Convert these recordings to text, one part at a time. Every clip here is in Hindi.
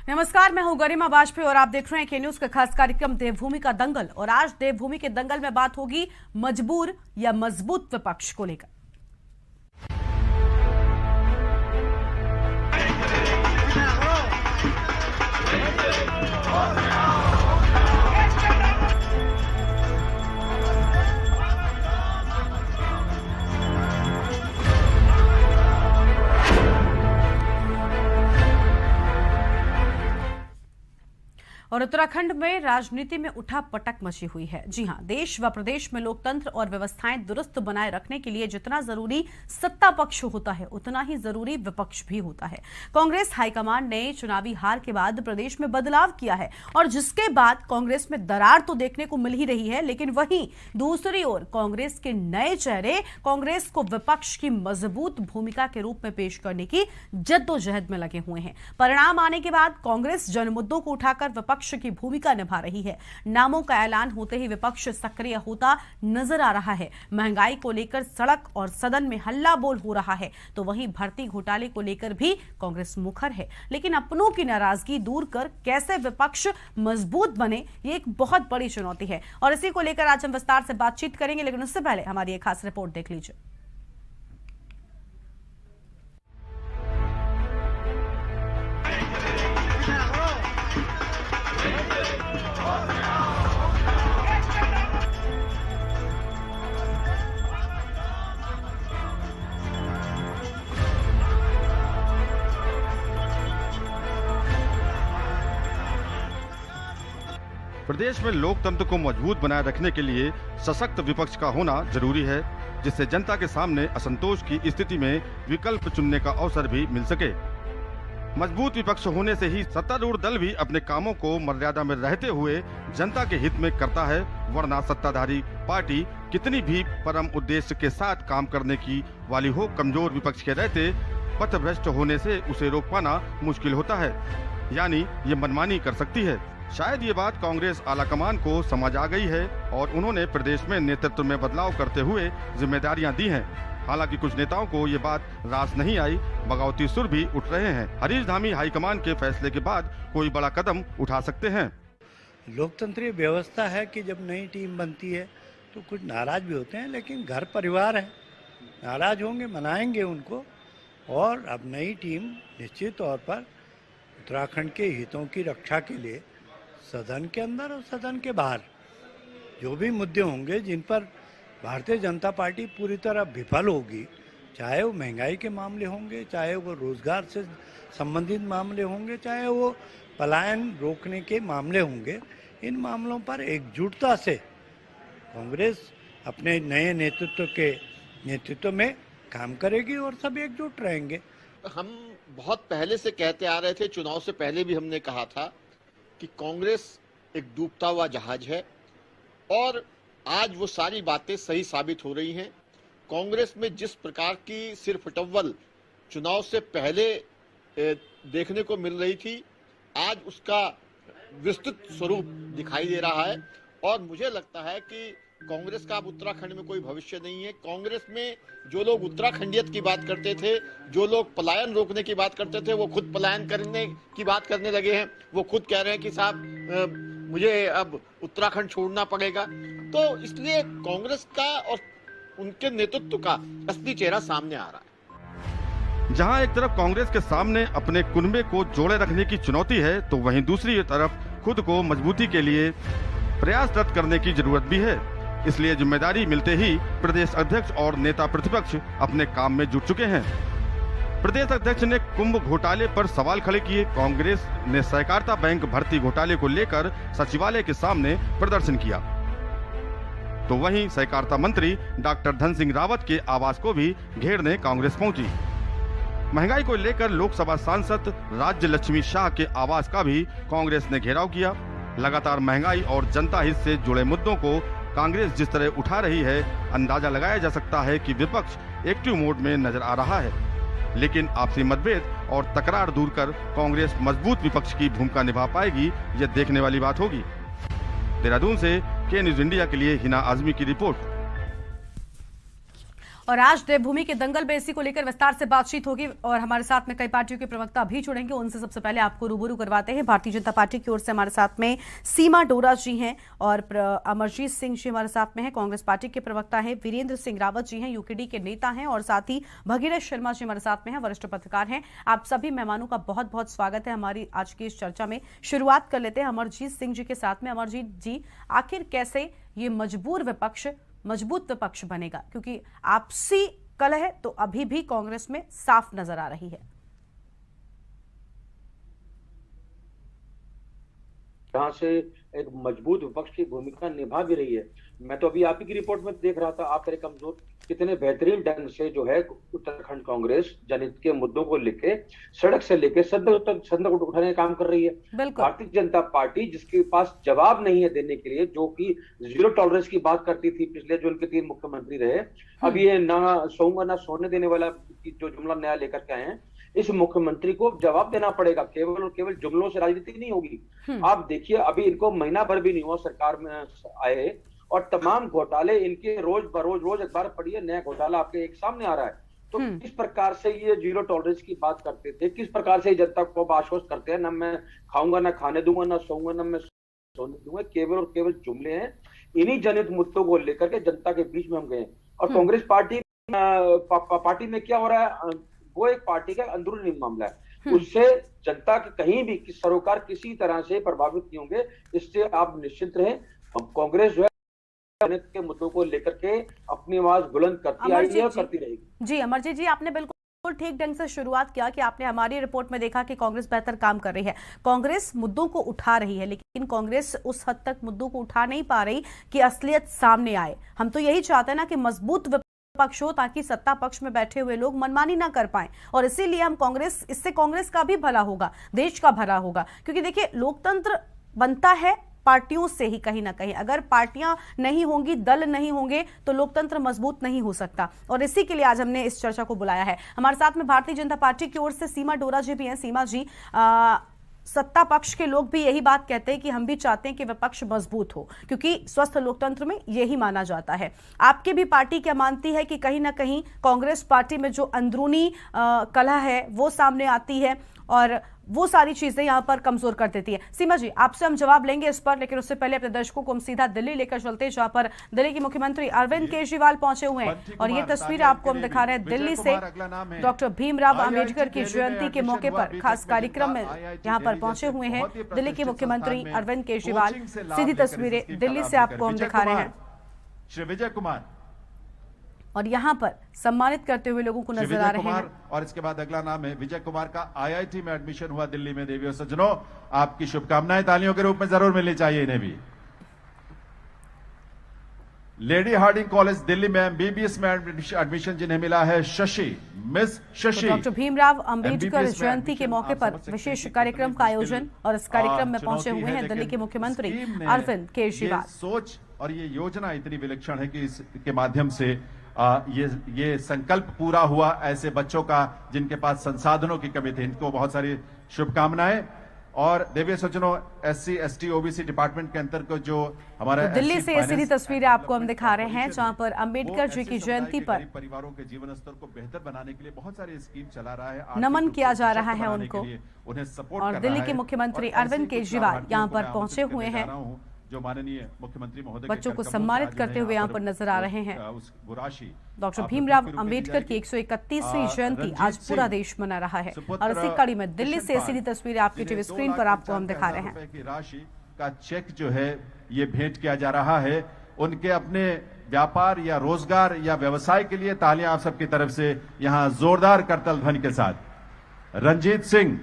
नमस्कार, मैं हूं गरिमा वाजपेयी और आप देख रहे हैं के न्यूज का खास कार्यक्रम देवभूमि का दंगल। और आज देवभूमि के दंगल में बात होगी मजबूर या मजबूत विपक्ष को लेकर। और उत्तराखंड में राजनीति में उठा पटक मची हुई है। जी हां, देश व प्रदेश में लोकतंत्र और व्यवस्थाएं दुरुस्त बनाए रखने के लिए जितना जरूरी सत्ता पक्ष होता है उतना ही जरूरी विपक्ष भी होता है। कांग्रेस हाईकमान ने चुनावी हार के बाद प्रदेश में बदलाव किया है और जिसके बाद कांग्रेस में दरार तो देखने को मिल ही रही है, लेकिन वहीं दूसरी ओर कांग्रेस के नए चेहरे कांग्रेस को विपक्ष की मजबूत भूमिका के रूप में पेश करने की जद्दोजहद में लगे हुए हैं। परिणाम आने के बाद कांग्रेस जनमुद्दों को उठाकर विपक्ष की भूमिका निभा रही है। नामों का ऐलान होते ही विपक्ष सक्रिय होता नजर आ रहा है। महंगाई को लेकर सड़क और सदन में हल्ला बोल हो रहा है, तो वहीं भर्ती घोटाले को लेकर भी कांग्रेस मुखर है। लेकिन अपनों की नाराजगी दूर कर कैसे विपक्ष मजबूत बने, ये एक बहुत बड़ी चुनौती है और इसी को लेकर आज हम विस्तार से बातचीत करेंगे। लेकिन उससे पहले हमारी एक खास रिपोर्ट देख लीजिए। प्रदेश में लोकतंत्र को मजबूत बनाए रखने के लिए सशक्त विपक्ष का होना जरूरी है, जिससे जनता के सामने असंतोष की स्थिति में विकल्प चुनने का अवसर भी मिल सके। मजबूत विपक्ष होने से ही सत्तारूढ़ दल भी अपने कामों को मर्यादा में रहते हुए जनता के हित में करता है, वरना सत्ताधारी पार्टी कितनी भी परम उद्देश्य के साथ काम करने की वाली हो, कमजोर विपक्ष के रहते पथभ्रष्ट होने से उसे रोक पाना मुश्किल होता है, यानी ये मनमानी कर सकती है। शायद ये बात कांग्रेस आलाकमान को समझ आ गई है और उन्होंने प्रदेश में नेतृत्व में बदलाव करते हुए जिम्मेदारियां दी हैं। हालांकि कुछ नेताओं को ये बात रास नहीं आई, बगावती सुर भी उठ रहे हैं। हरीश धामी हाईकमान के फैसले के बाद कोई बड़ा कदम उठा सकते हैं। लोकतंत्रीय व्यवस्था है कि जब नई टीम बनती है तो कुछ नाराज भी होते हैं, लेकिन घर परिवार है, नाराज होंगे, मनाएंगे उनको। और अब नई टीम निश्चित तौर पर उत्तराखंड के हितों की रक्षा के लिए सदन के अंदर और सदन के बाहर जो भी मुद्दे होंगे जिन पर भारतीय जनता पार्टी पूरी तरह विफल होगी, चाहे वो महंगाई के मामले होंगे, चाहे वो रोजगार से संबंधित मामले होंगे, चाहे वो पलायन रोकने के मामले होंगे, इन मामलों पर एकजुटता से कांग्रेस अपने नए नेतृत्व में काम करेगी और सब एकजुट रहेंगे। हम बहुत पहले से कहते आ रहे थे, चुनाव से पहले भी हमने कहा था कि कांग्रेस एक डूबता हुआ जहाज है और आज वो सारी बातें सही साबित हो रही हैं। कांग्रेस में जिस प्रकार की सिरफटव्वल चुनाव से पहले देखने को मिल रही थी, आज उसका विस्तृत स्वरूप दिखाई दे रहा है और मुझे लगता है कि कांग्रेस का अब उत्तराखंड में कोई भविष्य नहीं है। कांग्रेस में जो लोग उत्तराखंडियत की बात करते थे, जो लोग पलायन रोकने की बात करते थे, वो खुद पलायन करने की बात करने लगे हैं। वो खुद कह रहे हैं कि साहब मुझे अब उत्तराखंड छोड़ना पड़ेगा। तो इसलिए कांग्रेस का और उनके नेतृत्व का असली चेहरा सामने आ रहा है। जहां एक तरफ कांग्रेस के सामने अपने कुनबे को जोड़े रखने की चुनौती है, तो वहीं दूसरी तरफ खुद को मजबूती के लिए प्रयासरत करने की जरूरत भी है। इसलिए जिम्मेदारी मिलते ही प्रदेश अध्यक्ष और नेता प्रतिपक्ष अपने काम में जुट चुके हैं। प्रदेश अध्यक्ष ने कुंभ घोटाले पर सवाल खड़े किए। कांग्रेस ने सहकारिता बैंक भर्ती घोटाले को लेकर सचिवालय के सामने प्रदर्शन किया, तो वहीं सहकारिता मंत्री डॉक्टर धन सिंह रावत के आवास को भी घेरने कांग्रेस पहुंची। महंगाई को लेकर लोकसभा सांसद राज्य लक्ष्मी शाह के आवास का भी कांग्रेस ने घेराव किया। लगातार महंगाई और जनता हित से जुड़े मुद्दों को कांग्रेस जिस तरह उठा रही है, अंदाजा लगाया जा सकता है कि विपक्ष एक्टिव मोड में नजर आ रहा है। लेकिन आपसी मतभेद और तकरार दूर कर कांग्रेस मजबूत विपक्ष की भूमिका निभा पाएगी, यह देखने वाली बात होगी। देहरादून से के न्यूज इंडिया के लिए हिना आजमी की रिपोर्ट। और आज देवभूमि के दंगल में इसी को लेकर विस्तार से बातचीत होगी और हमारे साथ में कई पार्टियों के प्रवक्ता भी जुड़ेंगे। उनसे सबसे पहले आपको रूबरू करवाते हैं। भारतीय जनता पार्टी की ओर से हमारे साथ में सीमा डोरा जी हैं और अमरजीत सिंह जी हमारे साथ में हैं। कांग्रेस पार्टी के प्रवक्ता हैं वीरेंद्र सिंह रावत जी हैं, यूकेडी के नेता हैं और साथ ही भगीरथ शर्मा जी हमारे साथ में हैं, वरिष्ठ पत्रकार हैं। आप सभी मेहमानों का बहुत बहुत स्वागत है हमारी आज की इस चर्चा में। शुरुआत कर लेते हैं अमरजीत सिंह जी के साथ में। अमरजीत जी, आखिर कैसे ये मजबूत विपक्ष बनेगा, क्योंकि आपसी कलह तो अभी भी कांग्रेस में साफ नजर आ रही है। जहां से एक मजबूत विपक्ष की भूमिका निभा भी रही है। मैं तो अभी आप ही की रिपोर्ट में देख रहा था, आप तेरे कमजोर कितने बेहतरीन ढंग से जो है उत्तराखंड कांग्रेस जनहित के मुद्दों को लेके सड़क से लेके सदन तक उठाने का काम कर रही है। भारतीय जनता पार्टी जिसके पास जवाब नहीं है देने के लिए, जो कि जीरो टॉलरेंस की बात करती थी पिछले जो उनके 3 मुख्यमंत्री रहे, अब ये ना सोऊंगा ना सोने देने वाला जो जुमला नया लेकर के आए हैं, इस मुख्यमंत्री को जवाब देना पड़ेगा। केवल और केवल जुमलों से राजनीति नहीं होगी। आप देखिए, अभी इनको महीना भर भी नहीं हुआ सरकार में आए और तमाम घोटाले इनके रोज अखबार पढ़िए, नया घोटाला आपके एक सामने आ रहा है। तो किस प्रकार से ये जीरो टॉलरेंस की बात करते थे, किस प्रकार से जनता को आश्वस्त करते हैं, ना मैं खाऊंगा ना खाने दूंगा, ना सोऊंगा ना मैं सोने दूंगा, केवल और केवल जुमले हैं। इन्हीं जनहित मुद्दों को लेकर के जनता के बीच में हम गए। और कांग्रेस पार्टी में क्या हो रहा है, वो एक पार्टी का अंदरूनी मामला है, उससे जनता के कहीं भी सरोकार किसी तरह से प्रभावित नहीं होंगे। इससे आप निश्चिंत रहें। कांग्रेस जो है के मुद्दों को लेकर के अपनी आवाज बुलंद करती आई है और करती रहेगी। जी अमरजीत जी, आपने बिल्कुल ठीक ढंग से शुरुआत किया कि आपने हमारी रिपोर्ट में देखा कि कांग्रेस बेहतर काम कर रही है, कांग्रेस मुद्दों को उठा रही है, लेकिन कांग्रेस उस हद तक मुद्दों को उठा नहीं पा रही कि असलियत सामने आए। हम तो यही चाहते हैं ना कि मजबूत पक्ष हो, ताकि सत्ता पक्ष में बैठे हुए लोग मनमानी ना कर पाएं। और इसीलिए हम इससे कांग्रेस का भी भला होगा, देश का भला होगा। क्योंकि देखिए, लोकतंत्र बनता है पार्टियों से ही कहीं ना कहीं। अगर पार्टियां नहीं होंगी, दल नहीं होंगे, तो लोकतंत्र मजबूत नहीं हो सकता। और इसी के लिए आज हमने इस चर्चा को बुलाया है। हमारे साथ में भारतीय जनता पार्टी की ओर से सीमा डोरा जी भी हैं। सीमा जी, सत्ता पक्ष के लोग भी यही बात कहते हैं कि हम भी चाहते हैं कि विपक्ष मजबूत हो, क्योंकि स्वस्थ लोकतंत्र में यही माना जाता है। आपकी भी पार्टी क्या मानती है कि कहीं ना कहीं कांग्रेस पार्टी में जो अंदरूनी कलह है वो सामने आती है और वो सारी चीजें यहां पर कमजोर कर देती है? सीमा जी, आपसे हम जवाब लेंगे इस पर, लेकिन उससे पहले अपने दर्शकों को हम सीधा दिल्ली लेकर चलते हैं, जहां पर दिल्ली के मुख्यमंत्री अरविंद केजरीवाल पहुंचे हुए हैं। और ये तस्वीर आपको हम दिखा रहे हैं दिल्ली से। डॉक्टर भीमराव अंबेडकर की जयंती के मौके पर खास कार्यक्रम में यहां पर पहुंचे हुए हैं दिल्ली के मुख्यमंत्री अरविंद केजरीवाल। सीधी तस्वीरें दिल्ली से आपको हम दिखा रहे हैं। श्री विजय कुमार और यहाँ पर सम्मानित करते हुए लोगों को नजर आ रहे हैं। और इसके बाद अगला नाम है विजय कुमार का। IIT में एडमिशन हुआ दिल्ली में। देवी और सज्जनों, आपकी शुभकामनाएं तालियों के रूप में जरूर मिलनी चाहिए इन्हें भी। लेडी हार्डिंग कॉलेज दिल्ली में MBBS में एडमिशन जिन्हें मिला है शशि, मिस शशि। डॉक्टर भीमराव अंबेडकर जयंती के मौके पर विशेष कार्यक्रम का आयोजन, और इस कार्यक्रम में पहुंचे हुए हैं दिल्ली के मुख्यमंत्री अरविंद केजरीवाल। सोच और ये योजना इतनी विलक्षण है कि इसके माध्यम से ये संकल्प पूरा हुआ ऐसे बच्चों का जिनके पास संसाधनों की कमी थी। इनको बहुत सारी शुभकामनाएं। और देवी सज्जनों, SC ST OBC डिपार्टमेंट के अंतर्गत जो हमारा दिल्ली से सीधी तस्वीरें आपको हम दिखा रहे हैं, जहां पर अंबेडकर जी की जयंती पर परिवारों के जीवन स्तर को बेहतर बनाने के लिए बहुत सारी स्कीम चला रहा है, नमन किया जा रहा है उनको। उन्हें सपोर्ट और दिल्ली के मुख्यमंत्री अरविंद केजरीवाल यहाँ पर पहुंचे हुए हैं, जो माननीय मुख्यमंत्री महोदय बच्चों को सम्मानित करते हुए यहाँ पर नजर आ रहे हैं। डॉक्टर भीमराव अंबेडकर की 131वीं जयंती आज पूरा देश मना रहा है। और इसी कड़ी में दिल्ली से सीधी तस्वीरें आपकी टीवी स्क्रीन पर आपको हम दिखा रहे हैं। की राशि का चेक जो है ये भेंट किया जा रहा है उनके अपने व्यापार या रोजगार या व्यवसाय के लिए। तालियां आप सबकी तरफ से यहाँ जोरदार करतल ध्वनि के साथ। रंजीत सिंह।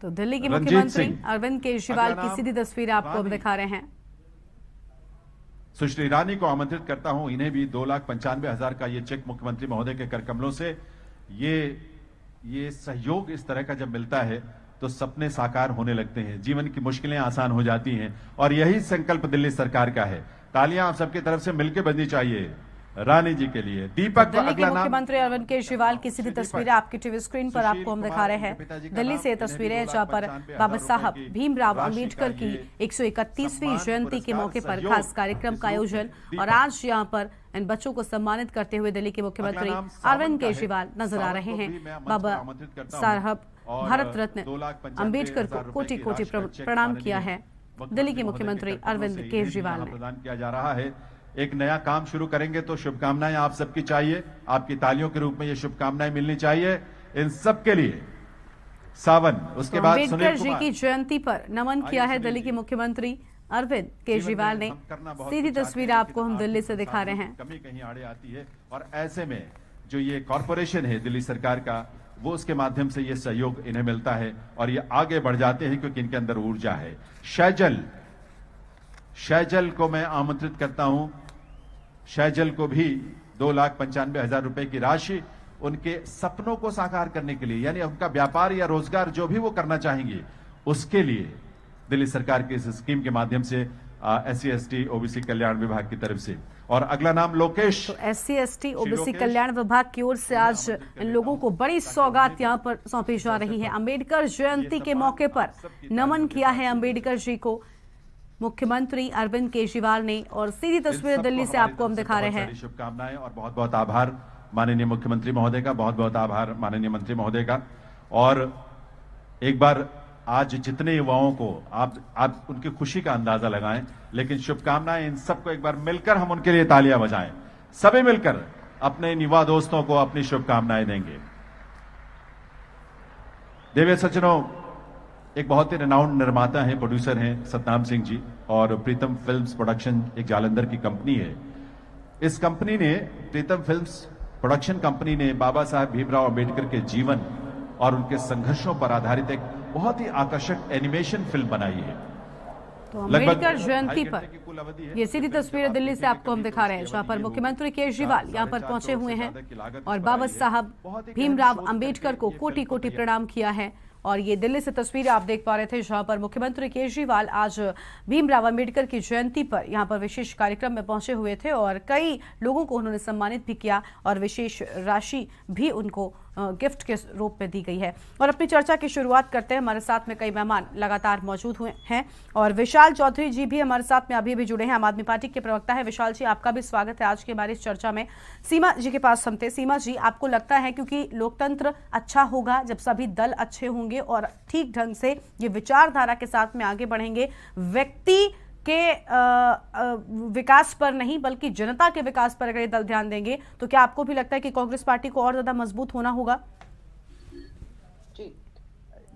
तो दिल्ली के मुख्यमंत्री अरविंद केजरीवाल की सीधी तस्वीर आपको हम दिखा रहे हैं। सुश्री ईरानी को आमंत्रित करता हूं, इन्हें भी 2,95,000 का ये चेक मुख्यमंत्री महोदय के कर कमलों से। ये सहयोग इस तरह का जब मिलता है तो सपने साकार होने लगते हैं, जीवन की मुश्किलें आसान हो जाती हैं, और यही संकल्प दिल्ली सरकार का है। तालियां आप सबकी तरफ से मिलकर बजनी चाहिए। रानी जी के लिए। दीपक दिल्ली के अगला नाम। मुख्यमंत्री अरविंद केजरीवाल की सीधी तस्वीरें आपकी टीवी स्क्रीन पर आपको हम दिखा रहे हैं। दिल्ली से तस्वीरें जहां पर बाबा साहब भीमराव अंबेडकर की 131वीं जयंती के मौके पर खास कार्यक्रम का आयोजन, और आज यहां पर इन बच्चों को सम्मानित करते हुए दिल्ली के मुख्यमंत्री अरविंद केजरीवाल नजर आ रहे हैं। बाबा साहब भारत रत्न अंबेडकर को कोटि कोटि प्रणाम किया है दिल्ली के मुख्यमंत्री अरविंद केजरीवाल ने। प्रदान किया जा रहा है। एक नया काम शुरू करेंगे तो शुभकामनाएं आप सबकी चाहिए, आपकी तालियों के रूप में ये शुभकामनाएं मिलनी चाहिए इन सब के लिए। सावन, उसके बाद अम्बेडकर जी की जयंती पर नमन किया है दिल्ली के मुख्यमंत्री अरविंद केजरीवाल ने। सीधी तस्वीर आपको हम दिल्ली से दिखा रहे हैं। कमी कहीं आड़े आती है और ऐसे में जो ये कॉरपोरेशन है दिल्ली सरकार का, वो उसके माध्यम से ये सहयोग इन्हें मिलता है और ये आगे बढ़ जाते हैं क्योंकि इनके अंदर ऊर्जा है। शैजल को मैं आमंत्रित करता हूं। शैजल को भी 2,95,000 रुपए की राशि उनके सपनों को साकार करने के लिए, यानी उनका व्यापार या रोजगार जो भी वो करना चाहेंगे उसके लिए दिल्ली सरकार की इस स्कीम के माध्यम से SC ST OBC कल्याण विभाग की तरफ से। और अगला नाम लोकेश। तो SC ST OBC कल्याण विभाग की ओर से आज इन लोगों को बड़ी सौगात यहां पर सौंपी जा रही है। अंबेडकर जयंती के मौके पर नमन किया है अंबेडकर जी को मुख्यमंत्री अरविंद केजरीवाल ने, और सीधी तस्वीर दिल्ली से आपको हम दिखा रहे हैं। शुभकामनाएं और बहुत बहुत आभार माननीय मुख्यमंत्री महोदय का, बहुत बहुत आभार माननीय मंत्री महोदय का। और एक बार आज जितने युवाओं को आप उनकी खुशी का अंदाजा लगाएं, लेकिन शुभकामनाएं इन सबको एक बार मिलकर हम उनके लिए तालियां बजाएं। सभी मिलकर अपने युवा दोस्तों को अपनी शुभकामनाएं देंगे। देवे सज्जनों, एक बहुत ही रिनाउंड निर्माता हैं, प्रोड्यूसर हैं सतनाम सिंह जी, और प्रीतम फिल्म्स प्रोडक्शन एक जालंधर की कंपनी है। इस कंपनी ने, प्रीतम फिल्म्स प्रोडक्शन कंपनी ने बाबा साहब भीमराव अंबेडकर के जीवन और उनके संघर्षों पर आधारित एक बहुत ही आकर्षक एनिमेशन फिल्म बनाई है। तो अंबेडकर जयंती पर ये सीधी तस्वीरें दिल्ली से आपको हम दिखा रहे हैं, जहां पर मुख्यमंत्री केजरीवाल यहां पर पहुंचे हुए हैं और बाबा साहब भीमराव अंबेडकर को कोटि कोटि प्रणाम किया है। और ये दिल्ली से तस्वीरें आप देख पा रहे थे, जहां पर मुख्यमंत्री केजरीवाल आज भीमराव अंबेडकर की जयंती पर यहां पर विशेष कार्यक्रम में पहुंचे हुए थे और कई लोगों को उन्होंने सम्मानित भी किया और विशेष राशि भी उनको गिफ्ट के रूप में दी गई है। और अपनी चर्चा की शुरुआत करते हैं। हमारे साथ में कई मेहमान लगातार मौजूद हुए हैं और विशाल चौधरी जी भी हमारे साथ में अभी भी जुड़े हैं, आम आदमी पार्टी के प्रवक्ता है। विशाल जी, आपका भी स्वागत है आज की हमारी इस चर्चा में। सीमा जी के पास हम थे। सीमा जी, आपको लगता है क्योंकि लोकतंत्र अच्छा होगा जब सभी दल अच्छे होंगे और ठीक ढंग से ये विचारधारा के साथ में आगे बढ़ेंगे, व्यक्ति के विकास पर नहीं बल्कि जनता के विकास पर अगर ये दल ध्यान देंगे, तो क्या आपको भी लगता है कि कांग्रेस पार्टी को और ज्यादा मजबूत होना होगा? जी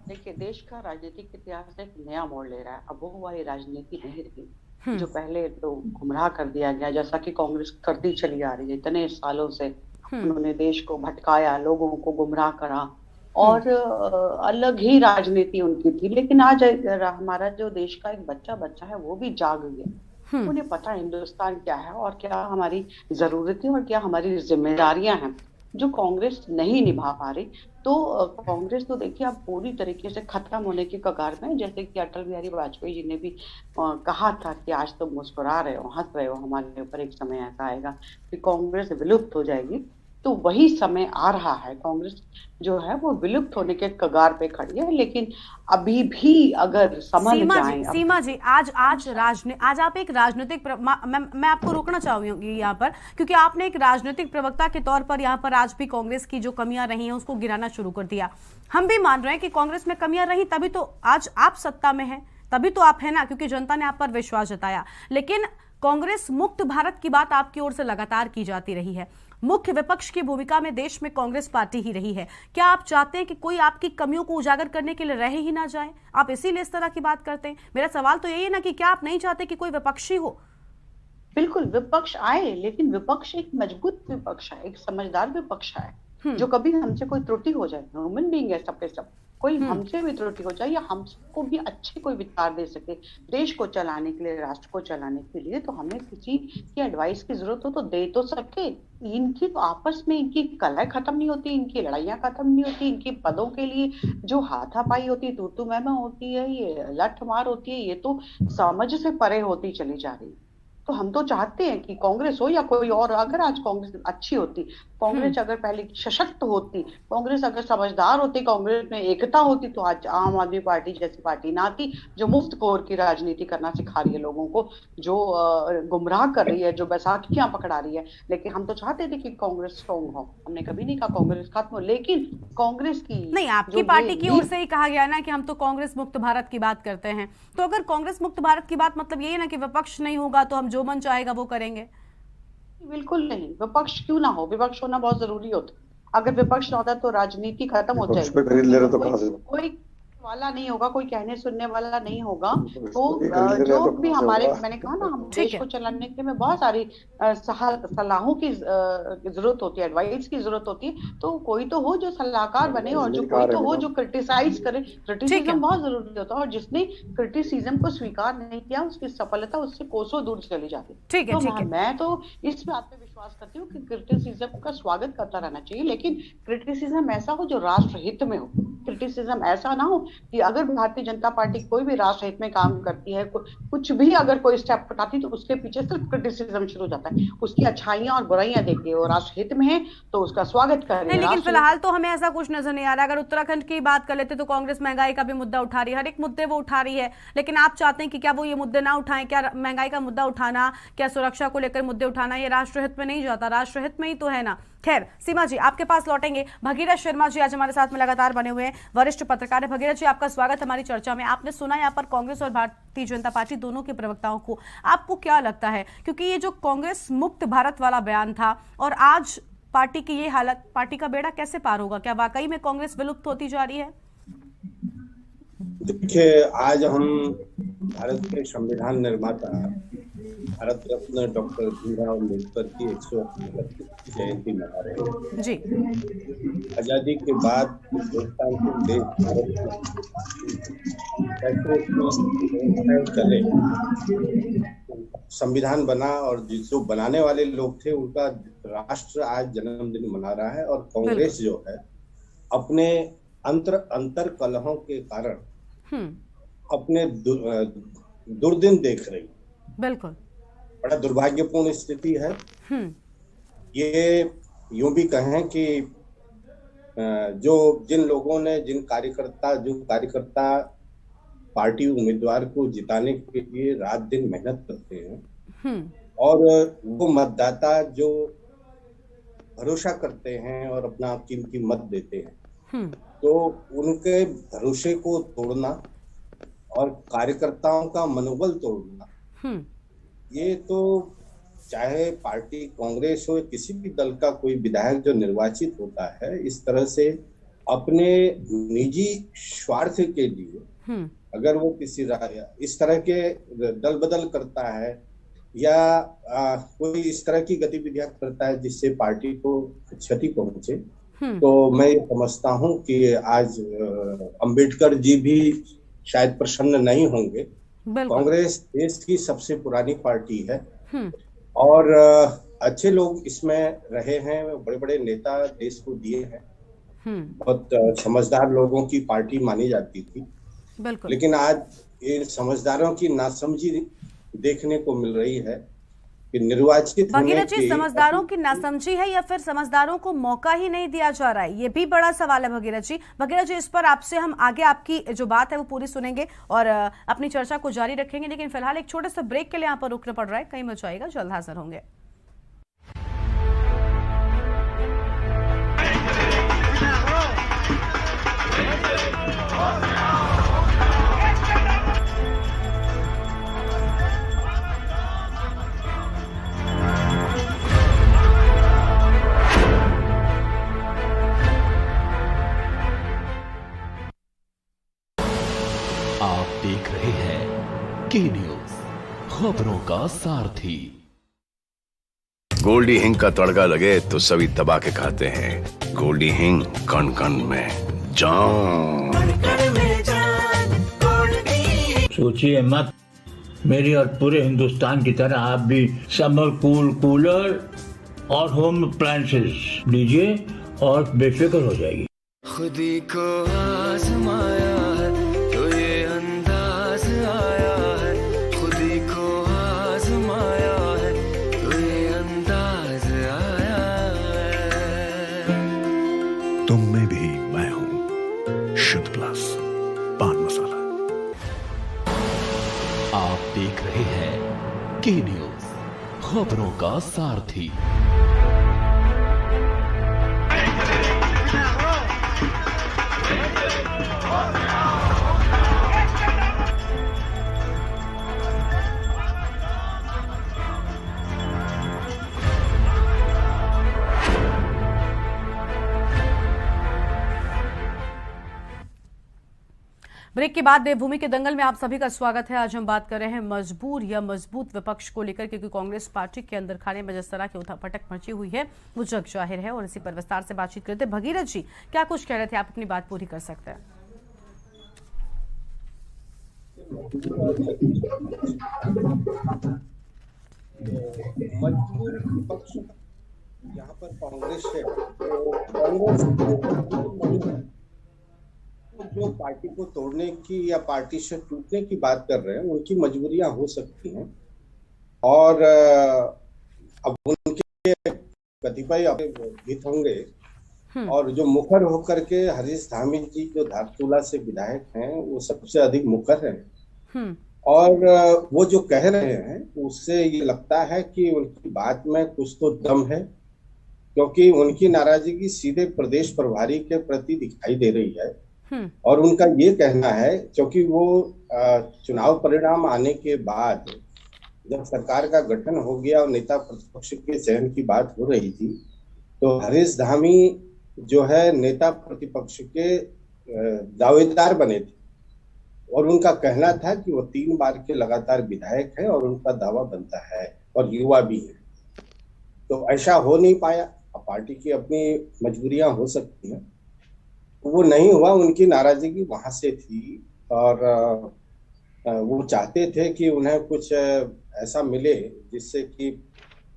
देखिए, देश का राजनीतिक इतिहास एक नया मोड़ ले रहा है। अब वो वाली राजनीति नहीं रही जो पहले तो गुमराह कर दिया गया, जैसा कि कांग्रेस करती चली आ रही है। इतने सालों से उन्होंने देश को भटकाया, लोगों को गुमराह करा और अलग ही राजनीति उनकी थी। लेकिन आज हमारा जो देश का एक बच्चा है वो भी जाग गया। उन्हें पता है हिंदुस्तान क्या है और क्या हमारी जरूरतें और क्या हमारी जिम्मेदारियां हैं जो कांग्रेस नहीं निभा पा रही। तो कांग्रेस तो देखिए अब पूरी तरीके से खत्म होने के कगार में है। जैसे कि अटल बिहारी वाजपेयी जी ने भी कहा था कि आज तो मुस्कुरा रहे हो, हंस रहे हो, हमारे ऊपर एक समय ऐसा आएगा कि कांग्रेस विलुप्त हो जाएगी। तो वही समय आ रहा है। कांग्रेस जो है वो विलुप्त होने के कगार पे खड़ी है, लेकिन अभी भी अगर समझ जाएं। सीमा जी, आज आप एक राजनीतिक मैं आपको रोकना चाहूंगी यहाँ पर, क्योंकि आपने एक राजनीतिक प्रवक्ता के तौर पर यहाँ पर आज भी कांग्रेस की जो कमियां रही हैं उसको गिराना शुरू कर दिया। हम भी मान रहे हैं कि कांग्रेस में कमियां रही, तभी तो आज आप सत्ता में हैं, तभी तो आप है ना, क्योंकि जनता ने आप पर विश्वास जताया। लेकिन कांग्रेस मुक्त भारत की बात आपकी ओर से लगातार की जाती रही है। मुख्य विपक्ष की भूमिका में देश में कांग्रेस पार्टी ही रही है। क्या आप चाहते हैं कि कोई आपकी कमियों को उजागर करने के लिए रह ही ना जाए? आप इसीलिए इस तरह की बात करते हैं। मेरा सवाल तो यही है ना कि क्या आप नहीं चाहते कि कोई विपक्षी हो? बिल्कुल, विपक्ष आए, लेकिन विपक्ष एक मजबूत विपक्ष है, एक समझदार विपक्ष है जो कभी हमसे कोई त्रुटि हो जाए, ह्यूमन बीइंग है सबके सब, कोई हमसे भी त्रुटि हो जाए या हमको भी अच्छे कोई विचार दे सके देश को चलाने के लिए, राष्ट्र को चलाने के लिए, तो हमें किसी की एडवाइस की जरूरत हो तो दे तो सके। इनकी तो आपस में इनकी कलह खत्म नहीं होती, इनकी लड़ाइयां खत्म नहीं होती, इनके पदों के लिए जो हाथापाई होती है, तू मैं होती है, ये लठ मार होती है, ये तो समझ से परे होती चली जा रही है। तो हम तो चाहते हैं कि कांग्रेस हो या कोई और, अगर आज कांग्रेस अच्छी होती, कांग्रेस अगर पहले सशक्त होती, कांग्रेस अगर समझदार होती, कांग्रेस में एकता होती, तो आज आम आदमी पार्टी जैसी पार्टी ना आती जो मुफ्त खोर की राजनीति करना सिखा रही है लोगों को, जो गुमराह कर रही है, जो बैसाखियां पकड़ा रही है। लेकिन हम तो चाहते थे कि कांग्रेस स्ट्रॉन्ग हो, हमने कभी नहीं कहा कांग्रेस खत्म हो, लेकिन कांग्रेस की नहीं, आपकी पार्टी की ओर से ही कहा गया ना कि हम तो कांग्रेस मुक्त भारत की बात करते हैं। तो अगर कांग्रेस मुक्त भारत की बात मतलब यही है ना कि विपक्ष नहीं होगा तो हम जो मन चाहेगा वो करेंगे? बिल्कुल नहीं, विपक्ष क्यों ना हो, विपक्ष होना बहुत जरूरी होता। अगर विपक्ष ना होता तो राजनीति खत्म हो जाएगी, कोई वाला नहीं होगा, कोई कहने सुनने वाला नहीं होगा। तो जो भी हमारे, मैंने कहा ना, हम देश को चलाने के में बहुत सारी सलाहों की जरूरत होती है, एडवाइस की जरूरत होती है। तो कोई तो हो जो सलाहकार बने, और जो कोई तो हो जो क्रिटिसाइज करे। क्रिटिसिज्म बहुत जरूरी होता है, और जिसने क्रिटिसिज्म को स्वीकार नहीं किया उसकी सफलता उससे कोसों दूर चली जाती है। तो मैं तो इस बात पे विश्वास करती हूँ कि क्रिटिसिज्म का स्वागत करता रहना चाहिए, लेकिन क्रिटिसिज्म ऐसा हो जो राष्ट्र हित में हो। क्रिटिसिज्म ऐसा ना हो कि अगर भारतीय जनता पार्टी कोई भी राष्ट्र हित में काम करती है, कुछ भी अगर कोई स्टेप उठाती, तो उसके पीछे सिर्फ क्रिटिसिज्म शुरू हो जाता है। उसकी अच्छाइयां और बुराइयां देखिए, वो राष्ट्र हित में है तो उसका स्वागत करें। नहीं, लेकिन फिलहाल तो हमें ऐसा कुछ नजर नहीं आ रहा। अगर उत्तराखंड की बात कर लेते तो कांग्रेस महंगाई का भी मुद्दा उठा रही है, हर एक मुद्दे वो उठा रही है, लेकिन आप चाहते हैं कि क्या वो ये मुद्दे ना उठाएं? क्या महंगाई का मुद्दा उठाना, क्या सुरक्षा को लेकर मुद्दे उठाना ये राष्ट्रहित में नहीं जाता? राष्ट्रहित में ही तो है ना। खैर, सीमा जी आपके पास लौटेंगे। भगीरथ शर्मा जी आज हमारे साथ में लगातार बने हुए हैं, वरिष्ठ पत्रकार है। भगीरथ जी, आपका स्वागत हमारी चर्चा में। आपने सुना यहाँ पर कांग्रेस और भारतीय जनता पार्टी दोनों के प्रवक्ताओं को, आपको क्या लगता है? क्योंकि ये जो कांग्रेस मुक्त भारत वाला बयान था और आज पार्टी की ये हालत, पार्टी का बेड़ा कैसे पार होगा? क्या वाकई में कांग्रेस विलुप्त होती जा रही है? देखिए, आज हम भारत के संविधान निर्माता भारत रत्न डॉक्टर भीमराव अम्बेडकर की 180वीं जयंती मना रहे हैं जी। आजादी के बाद लोकतांत्रिक देश भारत चले, संविधान बना, और जो बनाने वाले लोग थे उनका राष्ट्र आज जन्मदिन मना रहा है। और कांग्रेस जो है अपने अंतर कलहों के कारण अपने दुर्दिन देख रही। बिल्कुल, बड़ा दुर्भाग्यपूर्ण स्थिति है। ये यूं भी कहें कि जिन लोगों ने जो कार्यकर्ता पार्टी उम्मीदवार को जिताने के लिए रात दिन मेहनत करते हैं, और वो मतदाता जो भरोसा करते हैं और अपना कीमती मत देते हैं, तो उनके भरोसे को तोड़ना और कार्यकर्ताओं का मनोबल तोड़ना, ये तो चाहे पार्टी कांग्रेस हो, किसी भी दल का कोई विधायक जो निर्वाचित होता है, इस तरह से अपने निजी स्वार्थ के लिए अगर वो इस तरह के दल बदल करता है या कोई इस तरह की गतिविधियां करता है जिससे पार्टी को क्षति पहुंचे, तो मैं ये समझता हूं कि आज अंबेडकर जी भी शायद प्रसन्न नहीं होंगे। कांग्रेस देश की सबसे पुरानी पार्टी है और अच्छे लोग इसमें रहे हैं, बड़े बड़े नेता देश को दिए हैं, बहुत समझदार लोगों की पार्टी मानी जाती थी। लेकिन आज इन समझदारों की नासमझी देखने को मिल रही है कि निर्वाचित भगीरथ जी, समझदारों की नासमझी है या फिर समझदारों को मौका ही नहीं दिया जा रहा है? ये भी बड़ा सवाल है भगीरथ जी। भगीरथ जी, इस पर आपसे हम आगे आपकी जो बात है वो पूरी सुनेंगे और अपनी चर्चा को जारी रखेंगे, लेकिन फिलहाल एक छोटे से ब्रेक के लिए यहाँ पर रुकना पड़ रहा है। कहीं मत जाइएगा, जल्द हाजिर होंगे। आप देख रहे हैं के न्यूज, खबरों का सारथी। गोल्डी हिंग का तड़का लगे तो सभी दबा के खाते हैं। गोल्डी हिंग, कण कण में जान। सोचिए मत, मेरी और पूरे हिंदुस्तान की तरह आप भी समर कूलर और होम अप्लायंसेस लीजिए और बेफिक्र हो जाएगी। खुदी को आजमाया है तो ये अंदाज आया है, खुदी को आजमाया आप देख रहे हैं के न्यूज, खबरों का सारथी। ब्रेक के बाद देवभूमि के दंगल में आप सभी का स्वागत है। आज हम बात कर रहे हैं मजबूर या मजबूत विपक्ष को लेकर, क्योंकि कांग्रेस पार्टी के अंदर खाने में जिस तरह की उठापटक मची हुई है वो जग जाहिर है, और इसी पर विस्तार से बातचीत करते हैं। भगीरथ जी, क्या कुछ कह रहे थे, आप अपनी बात पूरी कर सकते हैं। मजबूर विपक्ष यहाँ पर कांग्रेस है, कांग्रेस जो पार्टी को तोड़ने की या पार्टी से टूटने की बात कर रहे हैं, उनकी मजबूरियां हो सकती हैं, और अब उनके कतिपय हित होंगे, और जो मुखर होकर के हरीश धामी जी जो धारचूला से विधायक हैं, वो सबसे अधिक मुखर हैं, और वो जो कह रहे हैं उससे ये लगता है कि उनकी बात में कुछ तो दम है, क्योंकि उनकी नाराजगी सीधे प्रदेश प्रभारी के प्रति दिखाई दे रही है। और उनका ये कहना है, क्योंकि वो चुनाव परिणाम आने के बाद जब सरकार का गठन हो गया और नेता प्रतिपक्ष के चयन की बात हो रही थी, तो हरीश धामी जो है नेता प्रतिपक्ष के दावेदार बने थे, और उनका कहना था कि वो 3 बार के लगातार विधायक है और उनका दावा बनता है, और युवा भी है। तो ऐसा हो नहीं पाया। पार्टी की अपनी मजबूरियां हो सकती हैं, वो नहीं हुआ। उनकी नाराजगी वहां से थी, और वो चाहते थे कि उन्हें कुछ ऐसा मिले जिससे कि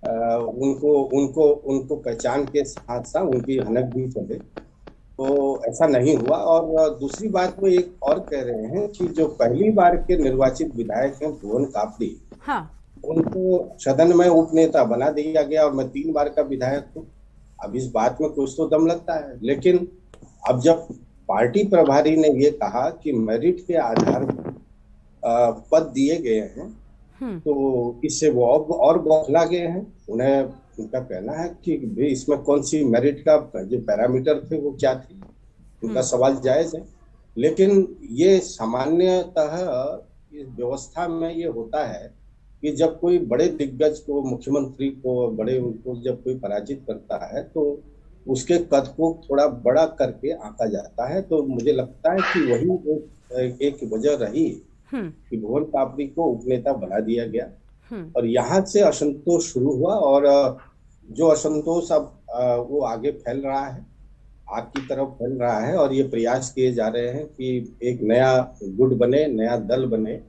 उनको उनको उनको पहचान के साथ साथ उनकी हनक भी चले, तो ऐसा नहीं हुआ। और दूसरी बात वो एक और कह रहे हैं कि जो पहली बार के निर्वाचित विधायक हैं भुवन कापड़ी, उनको सदन में उपनेता बना दिया गया, और मैं 3 बार का विधायक हूँ। अब इस बात में कुछ तो दम लगता है, लेकिन अब जब पार्टी प्रभारी ने ये कहा कि मेरिट के आधार पर पद दिए गए हैं, तो इससे वो और बौखला गए हैं। उन्हें उनका कहना है कि इसमें कौन सी मेरिट का जो पैरामीटर थे वो क्या थे, उनका सवाल जायज है। लेकिन ये सामान्यतः इस व्यवस्था में ये होता है कि जब कोई बड़े दिग्गज को, मुख्यमंत्री को, बड़े उनको जब कोई पराजित करता है, तो उसके कद को थोड़ा बड़ा करके आंका जाता है। तो मुझे लगता है कि वही एक वजह रही कि भुवन कापड़ी को उपनेता बना दिया गया, और यहाँ से असंतोष शुरू हुआ, और जो असंतोष अब वो आगे फैल रहा है, आग की तरफ फैल रहा है, और ये प्रयास किए जा रहे हैं कि एक नया गुट बने, नया दल बने,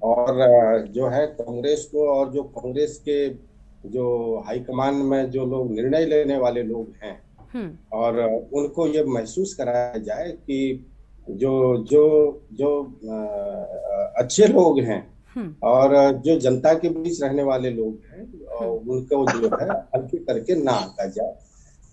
और जो है कांग्रेस को, और जो कांग्रेस के जो हाईकमान में जो लोग निर्णय लेने वाले लोग हैं, और उनको ये महसूस कराया जाए कि जो जो जो अच्छे लोग हैं और जो जनता के बीच रहने वाले लोग हैं, उनको जो है हल्के करके ना आंका जाए।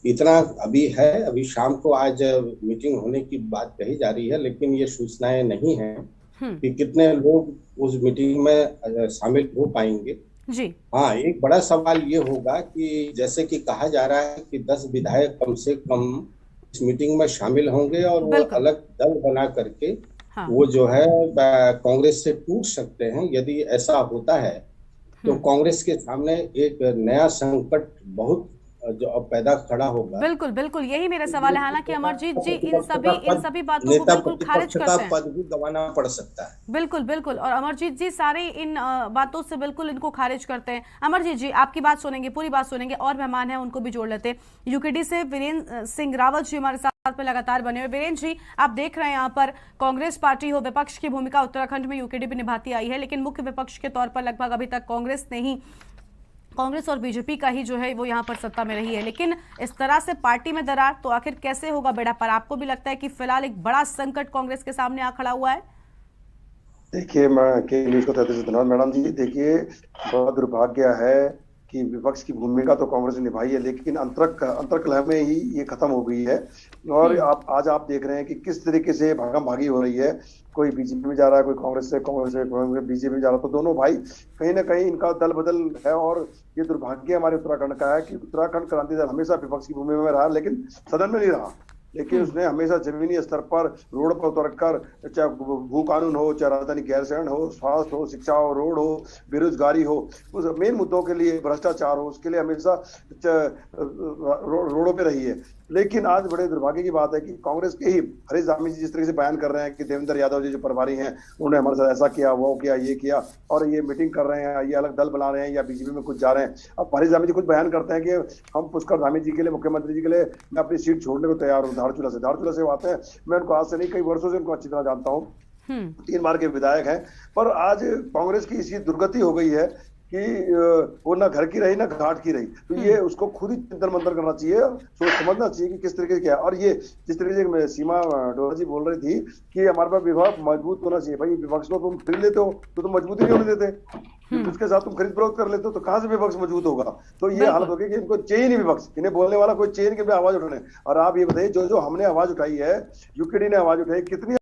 इतना अभी है। अभी शाम को आज मीटिंग होने की बात कही जा रही है, लेकिन ये सूचनाएं नहीं है कि कितने लोग उस मीटिंग में शामिल हो पाएंगे जी। हाँ, एक बड़ा सवाल ये होगा कि जैसे कि कहा जा रहा है कि 10 विधायक कम से कम इस मीटिंग में शामिल होंगे, और वो अलग दल बना करके वो जो है कांग्रेस से टूट सकते हैं। यदि ऐसा होता है तो कांग्रेस के सामने एक नया संकट बहुत जो अब पैदा खड़ा होगा। बिल्कुल बिल्कुल, यही मेरा सवाल है। हालांकि अमरजीत जी इन सभी बातों को बिल्कुल खारिज करते हैं। पद भी गंवाना पड़ सकता है। बिल्कुल बिल्कुल, और अमरजीत जी सारे इन बातों से बिल्कुल इनको खारिज करते हैं। अमरजीत जी आपकी बात सुनेंगे, पूरी बात सुनेंगे, और मेहमान हैं उनको भी जोड़ लेते हैं। यूकेडी से वीरेंद्र सिंह रावत जी हमारे साथ में लगातार बने हुए। वीरेंद्र जी, आप देख रहे हैं यहाँ पर कांग्रेस पार्टी हो, विपक्ष की भूमिका उत्तराखंड में यूकेडी भी निभाती आई है, लेकिन मुख्य विपक्ष के तौर पर लगभग अभी तक कांग्रेस और बीजेपी का ही जो है वो यहाँ पर सत्ता में रही है। लेकिन इस तरह से पार्टी में दरार, तो आखिर कैसे होगा बेड़ा पार? आपको भी लगता है कि फिलहाल एक बड़ा संकट कांग्रेस के सामने आ खड़ा हुआ है? देखिए, मैं के न्यूज को तहत से धन्यवाद मैडम जी। देखिए, बहुत दुर्भाग्य है कि विपक्ष की भूमिका तो कांग्रेस ने निभाई है, लेकिन अंतर्कलह में ही ये खत्म हो गई है। और आज आप देख रहे हैं कि किस तरीके से भागम भागी हो रही है, कोई बीजेपी में जा रहा है, कोई कांग्रेस से बीजेपी में जा रहा है। तो दोनों भाई कहीं ना कहीं इनका दल बदल है, और ये दुर्भाग्य हमारे उत्तराखंड का है कि उत्तराखंड क्रांति दल हमेशा विपक्ष की भूमिका में रहा, लेकिन सदन में नहीं रहा। लेकिन उसने हमेशा जमीनी स्तर पर रोड पर उतरकर, चाहे भू कानून हो, चाहे राजधानी गैरसैंण हो, स्वास्थ्य हो, शिक्षा हो, रोड हो, बेरोजगारी हो, उस मेन मुद्दों के लिए, भ्रष्टाचार हो, उसके लिए हमेशा रोडों पे रही है। लेकिन आज बड़े दुर्भाग्य की बात है कि कांग्रेस के ही हरीश धामी जी जिस तरह से बयान कर रहे हैं कि देवेंद्र यादव जी जो प्रभारी हैं उन्होंने हमारे साथ ऐसा किया, वो किया, ये किया, और ये मीटिंग कर रहे हैं, ये अलग दल बना रहे हैं या बीजेपी में कुछ जा रहे हैं। अब हरीश धामी जी कुछ बयान करते हैं कि हम पुष्कर धामी जी के लिए, मुख्यमंत्री जी के लिए मैं अपनी सीट छोड़ने को तैयार हूँ। धारचूला से वो आते हैं, मैं उनको आज से नहीं कई वर्षों से उनको अच्छी तरह जानता हूँ, 3 बार के विधायक हैं। पर आज कांग्रेस की इसी दुर्गति हो गई है कि वो ना घर की रही ना घाट की रही। तो ये उसको खुद ही चिंतन मंथन करना चाहिए, सोच समझना चाहिए कि किस तरीके से क्या है। और ये जिस तरीके से सीमा डोरा जी बोल रही थी कि हमारे पास विभाग मजबूत होना चाहिए, भाई विपक्ष को तुम खरीद लेते हो तो तुम मजबूती नहीं होने देते, उसके साथ तुम खरीद फरोख्त कर लेते हो तो कहाँ से विपक्ष मजबूत होगा। तो ये हालत होगी कि इनको चाहिए नहीं विपक्ष, इन्हें बोलने वाला कोई चाहिए नहीं कि आवाज उठाने। और आप ये बताइए, जो हमने आवाज उठाई है, यूकेडी ने आवाज उठाई, कितनी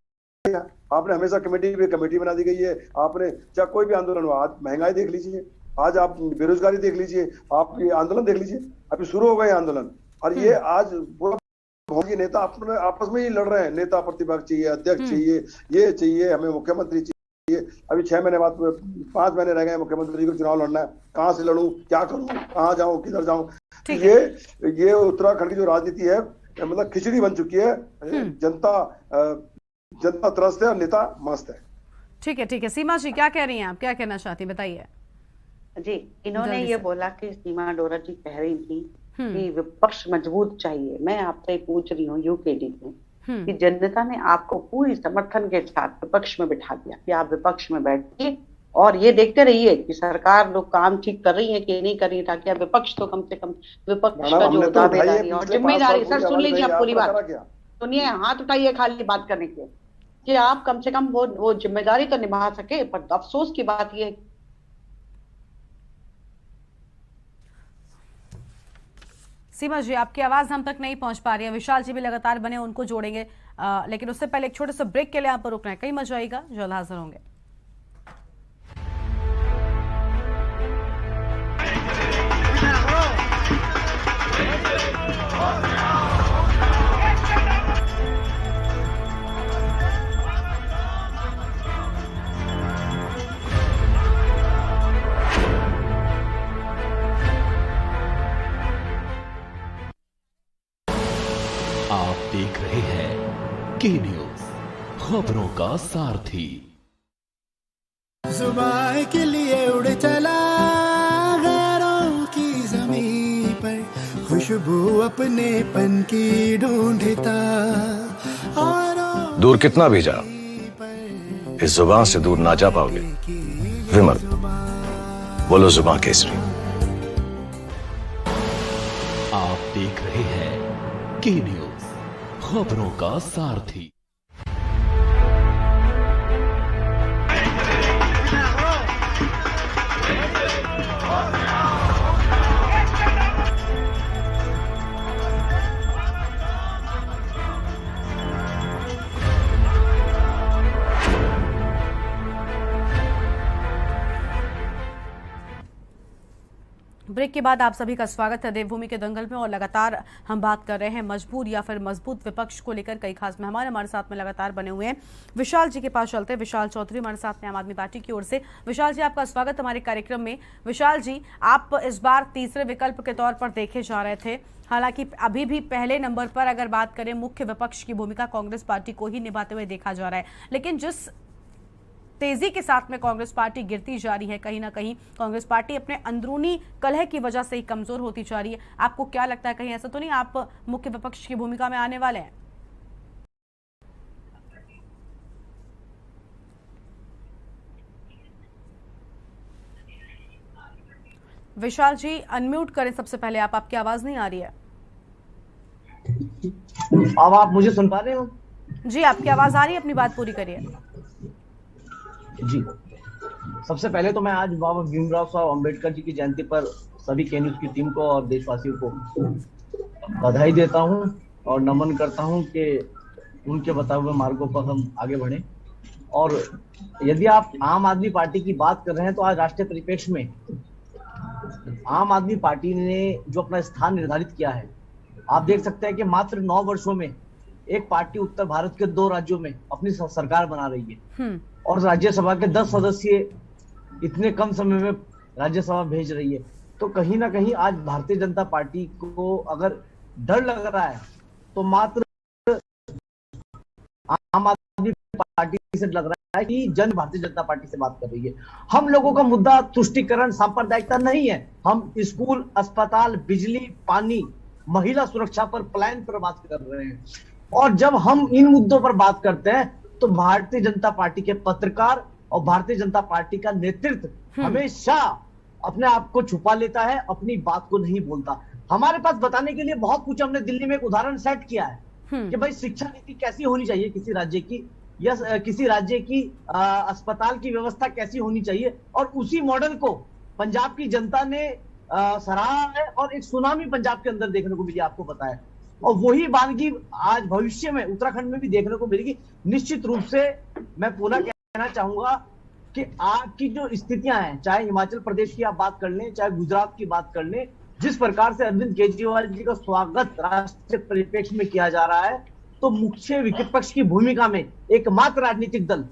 आपने हमेशा कमेटी बना दी गई है। आपने चाहे कोई भी आंदोलन हुआ, आज महंगाई देख लीजिए, आज आप बेरोजगारी देख लीजिए, आप ये आंदोलन देख लीजिए, अभी शुरू हो गए आंदोलन। और ये आज पूरा नेता अपने आपस में ही लड़ रहे हैं, नेता प्रतिपक्ष चाहिए, अध्यक्ष चाहिए, ये चाहिए, हमें मुख्यमंत्री चाहिए। अभी 6 महीने बाद 5 महीने रह गए मुख्यमंत्री को चुनाव लड़ना है, कहाँ से लड़ूं, क्या करूं, कहाँ जाऊं, किधर जाऊं। ये उत्तराखंड की जो राजनीति है मतलब खिचड़ी बन चुकी है। जनता त्रस्त है और नेता मस्त है। ठीक है सीमा जी, क्या कह रही हैं आप, क्या कहना चाहती बताइए। जी, इन्होंने ये बोला कि सीमा डोरा जी कह रही थी कि विपक्ष मजबूत चाहिए। मैं आपसे पूछ रही हूँ यूकेडी से कि जनता ने आपको पूरी समर्थन के साथ विपक्ष में बिठा दिया कि आप विपक्ष में बैठिए और ये देखते रहिए कि सरकार लोग काम ठीक कर रही है कि नहीं कर रही है, ताकि आप विपक्ष तो कम से कम विपक्ष का जो दावेदारी और जिम्मेदारी। सर सुन लीजिए, आप पूरी बात सुनिए, हाथ उठाइए खाली बात करने के, कि आप कम से कम वो जिम्मेदारी तो निभा सके। पर अफसोस की बात ये है। सीमा जी, आपकी आवाज हम तक नहीं पहुंच पा रही है। विशाल जी भी लगातार बने, उनको जोड़ेंगे, लेकिन उससे पहले एक छोटे से ब्रेक के लिए आप पर रुकना है। कहीं मजा आएगा, जल्द हाजिर होंगे। आप देख रहे हैं के न्यूज, खबरों का सारथी। जुबान के लिए उड़ चला गैरों की ज़मीं पर, खुशबू अपने पन की ढूंढता। दूर कितना भी जा, इस जुबान से दूर ना जा पाओगे। विमल, बोलो जुबान केसरी। आप देख रहे हैं के न्यूज, खबरों का सारथी। ब्रेक के बाद आप सभी का स्वागत है देवभूमि के दंगल में। और लगातार हम बात कर रहे हैं मजबूर या फिर मजबूत विपक्ष को लेकर। कई खास मेहमान हमारे साथ में लगातार बने हुए हैं। विशाल जी के पास चलते हैं। विशाल चौधरी हमारे साथ में आम आदमी पार्टी की ओर से। विशाल जी, आपका स्वागत हमारे कार्यक्रम में। विशाल जी, आप इस बार तीसरे विकल्प के तौर पर देखे जा रहे थे। हालांकि अभी भी पहले नंबर पर अगर बात करें, मुख्य विपक्ष की भूमिका कांग्रेस पार्टी को ही निभाते हुए देखा जा रहा है। लेकिन जिस तेजी के साथ में कांग्रेस पार्टी गिरती जा रही है, कहीं ना कहीं कांग्रेस पार्टी अपने अंदरूनी कलह की वजह से ही कमजोर होती जा रही है। आपको क्या लगता है, कहीं ऐसा तो नहीं आप मुख्य विपक्ष की भूमिका में आने वाले हैं? विशाल जी, अनम्यूट करें सबसे पहले आप, आपकी आवाज नहीं आ रही है। अब आप मुझे सुन पा रहे हो? जी, आपकी आवाज आ रही है, अपनी बात पूरी करिए। जी, सबसे पहले तो मैं आज बाबा भीमराव साहब अम्बेडकर जी की जयंती पर सभी के न्यूज की टीम को और देशवासियों को बधाई देता हूं और नमन करता हूं कि उनके बताए हुए मार्गों पर हम आगे बढ़े। और यदि आप आम आदमी पार्टी की बात कर रहे हैं तो आज राष्ट्रीय परिप्रेक्ष्य में आम आदमी पार्टी ने जो अपना स्थान निर्धारित किया है, आप देख सकते हैं कि मात्र 9 वर्षों में एक पार्टी उत्तर भारत के 2 राज्यों में अपनी सरकार बना रही है और राज्यसभा के 10 सदस्य इतने कम समय में राज्यसभा भेज रही है। तो कहीं ना कहीं आज भारतीय जनता पार्टी को अगर डर लग रहा है तो मात्र आम आदमी पार्टी से लग रहा है कि जन भारतीय जनता पार्टी से बात कर रही है। हम लोगों का मुद्दा तुष्टीकरण सांप्रदायिकता नहीं है। हम स्कूल, अस्पताल, बिजली, पानी, महिला सुरक्षा पर, प्लान पर बात कर रहे हैं। और जब हम इन मुद्दों पर बात करते हैं तो भारतीय जनता पार्टी के पत्रकार और भारतीय जनता पार्टी का नेतृत्व हमेशा अपने आप को छुपा लेता है, अपनी बात को नहीं बोलता। हमारे पास बताने के लिए बहुत कुछ, हमने दिल्ली में एक उदाहरण सेट किया है कि भाई शिक्षा नीति कैसी होनी चाहिए किसी राज्य की, या किसी राज्य की अस्पताल की व्यवस्था कैसी होनी चाहिए, और उसी मॉडल को पंजाब की जनता ने सराहा है और एक सुनामी पंजाब के अंदर देखने को मिली, आपको पता है। और वही वानगी आज भविष्य में उत्तराखंड में भी देखने को मिलेगी। निश्चित रूप से मैं पुनः कहना चाहूंगा कि आपकी जो स्थितियां हैं, चाहे हिमाचल प्रदेश की आप बात कर लें, चाहे गुजरात की बात कर लें, जिस प्रकार से अरविंद केजरीवाल जी का स्वागत राष्ट्रीय परिप्रेक्ष्य में किया जा रहा है, तो मुख्य विपक्ष की भूमिका में एकमात्र राजनीतिक दल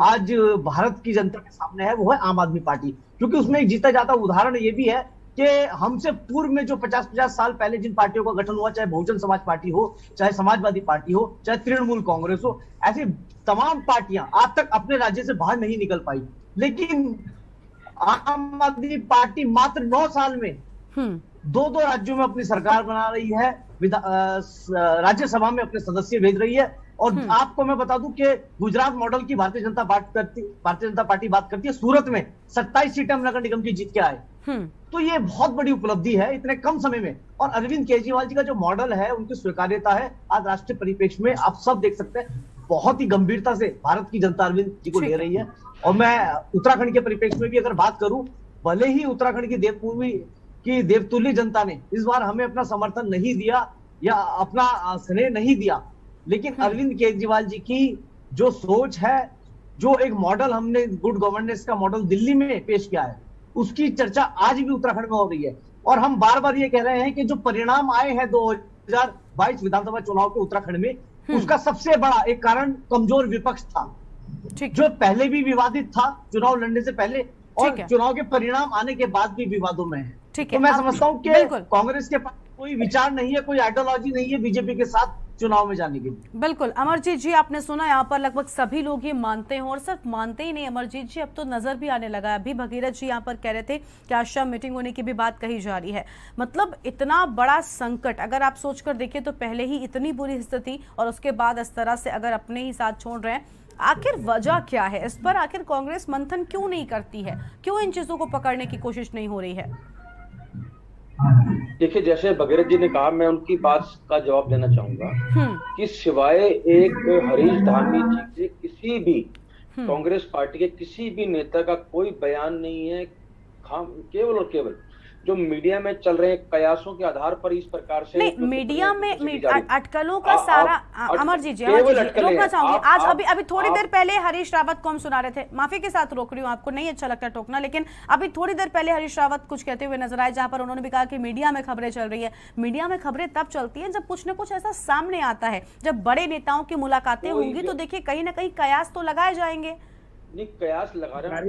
आज भारत की जनता के सामने है, वो है आम आदमी पार्टी। क्योंकि उसमें एक जीता जाता उदाहरण ये भी है कि हमसे पूर्व में जो 50-50 साल पहले जिन पार्टियों का गठन हुआ, चाहे बहुजन समाज पार्टी हो, चाहे समाजवादी पार्टी हो, चाहे तृणमूल कांग्रेस हो, ऐसी तमाम पार्टियां आज तक अपने राज्य से बाहर नहीं निकल पाई। लेकिन आम आदमी पार्टी मात्र 9 साल में 2 राज्यों में अपनी सरकार बना रही है, राज्यसभा में अपने सदस्य भेज रही है। और आपको मैं बता दूं कि गुजरात मॉडल की भारतीय जनता पार्टी बात करती है। सूरत में 27 सीटें हम नगर निगम की जीत के आए, तो ये बहुत बड़ी उपलब्धि है इतने कम समय में। और अरविंद केजरीवाल जी का जो मॉडल है, उनकी स्वीकार्यता है आज राष्ट्रीय परिप्रेक्ष्य में, आप सब देख सकते हैं, बहुत ही गंभीरता से भारत की जनता अरविंद जी को ले रही है। और मैं उत्तराखंड के परिप्रेक्ष्य में भी अगर बात करूं, भले ही उत्तराखंड की देवभूमि की देवतुल्य जनता ने इस बार हमें अपना समर्थन नहीं दिया या अपना स्नेह नहीं दिया, लेकिन अरविंद केजरीवाल जी की जो सोच है, जो एक मॉडल हमने गुड गवर्नेंस का मॉडल दिल्ली में पेश किया है, उसकी चर्चा आज भी उत्तराखंड में हो रही है। और हम बार बार ये कह रहे हैं कि जो परिणाम आए हैं 2022 विधानसभा चुनाव के उत्तराखंड में, उसका सबसे बड़ा एक कारण कमजोर विपक्ष था, जो पहले भी विवादित था चुनाव लड़ने से पहले, और चुनाव के परिणाम आने के बाद भी विवादों में है। तो मैं समझता हूँ कि कांग्रेस के पास कोई विचार नहीं है, कोई आइडियोलॉजी नहीं है बीजेपी के साथ चुनाव में जाने के लिए। बिल्कुल अमरजीत जी, आपने सुना यहाँ पर लगभग सभी लोग ये मानते हैं, और सिर्फ मानते ही नहीं अमरजीत जी, अब तो नजर भी आने लगा है। अभी भगीरथ जी यहाँ पर कह रहे थे कि आज शाम मीटिंग होने की भी बात कही जा रही है। मतलब इतना बड़ा संकट अगर आप सोचकर देखें तो पहले ही इतनी बुरी स्थिति, और उसके बाद इस तरह से अगर अपने ही साथ छोड़ रहे हैं, आखिर वजह क्या है? इस पर आखिर कांग्रेस मंथन क्यों नहीं करती है? क्यों इन चीजों को पकड़ने की कोशिश नहीं हो रही है? देखिए, जैसे भगीरथ जी ने कहा, मैं उनकी बात का जवाब देना चाहूंगा कि सिवाय एक हरीश धामी जी के किसी भी कांग्रेस पार्टी के किसी भी नेता का कोई बयान नहीं है। केवल और केवल जो मीडिया में चल रहे कयासों के आधार पर इस प्रकार से नहीं, मीडिया में अटकलों का सारा अमरजीत जी रोकना चाहूंगी। आज अभी थोड़ी देर पहले हरीश रावत को हम सुना रहे थे, माफी के साथ रोक रही हूँ, आपको नहीं अच्छा लगता टोकना, लेकिन अभी थोड़ी देर पहले हरीश रावत कुछ कहते हुए नजर आए, जहां पर उन्होंने भी कहा कि मीडिया में खबरें चल रही है। मीडिया में खबरें तब चलती है जब कुछ न कुछ ऐसा सामने आता है, जब बड़े नेताओं की मुलाकातें होंगी, तो देखिए कहीं ना कहीं कयास तो लगाए जाएंगे। नहीं, कयास लगा रहे हैं,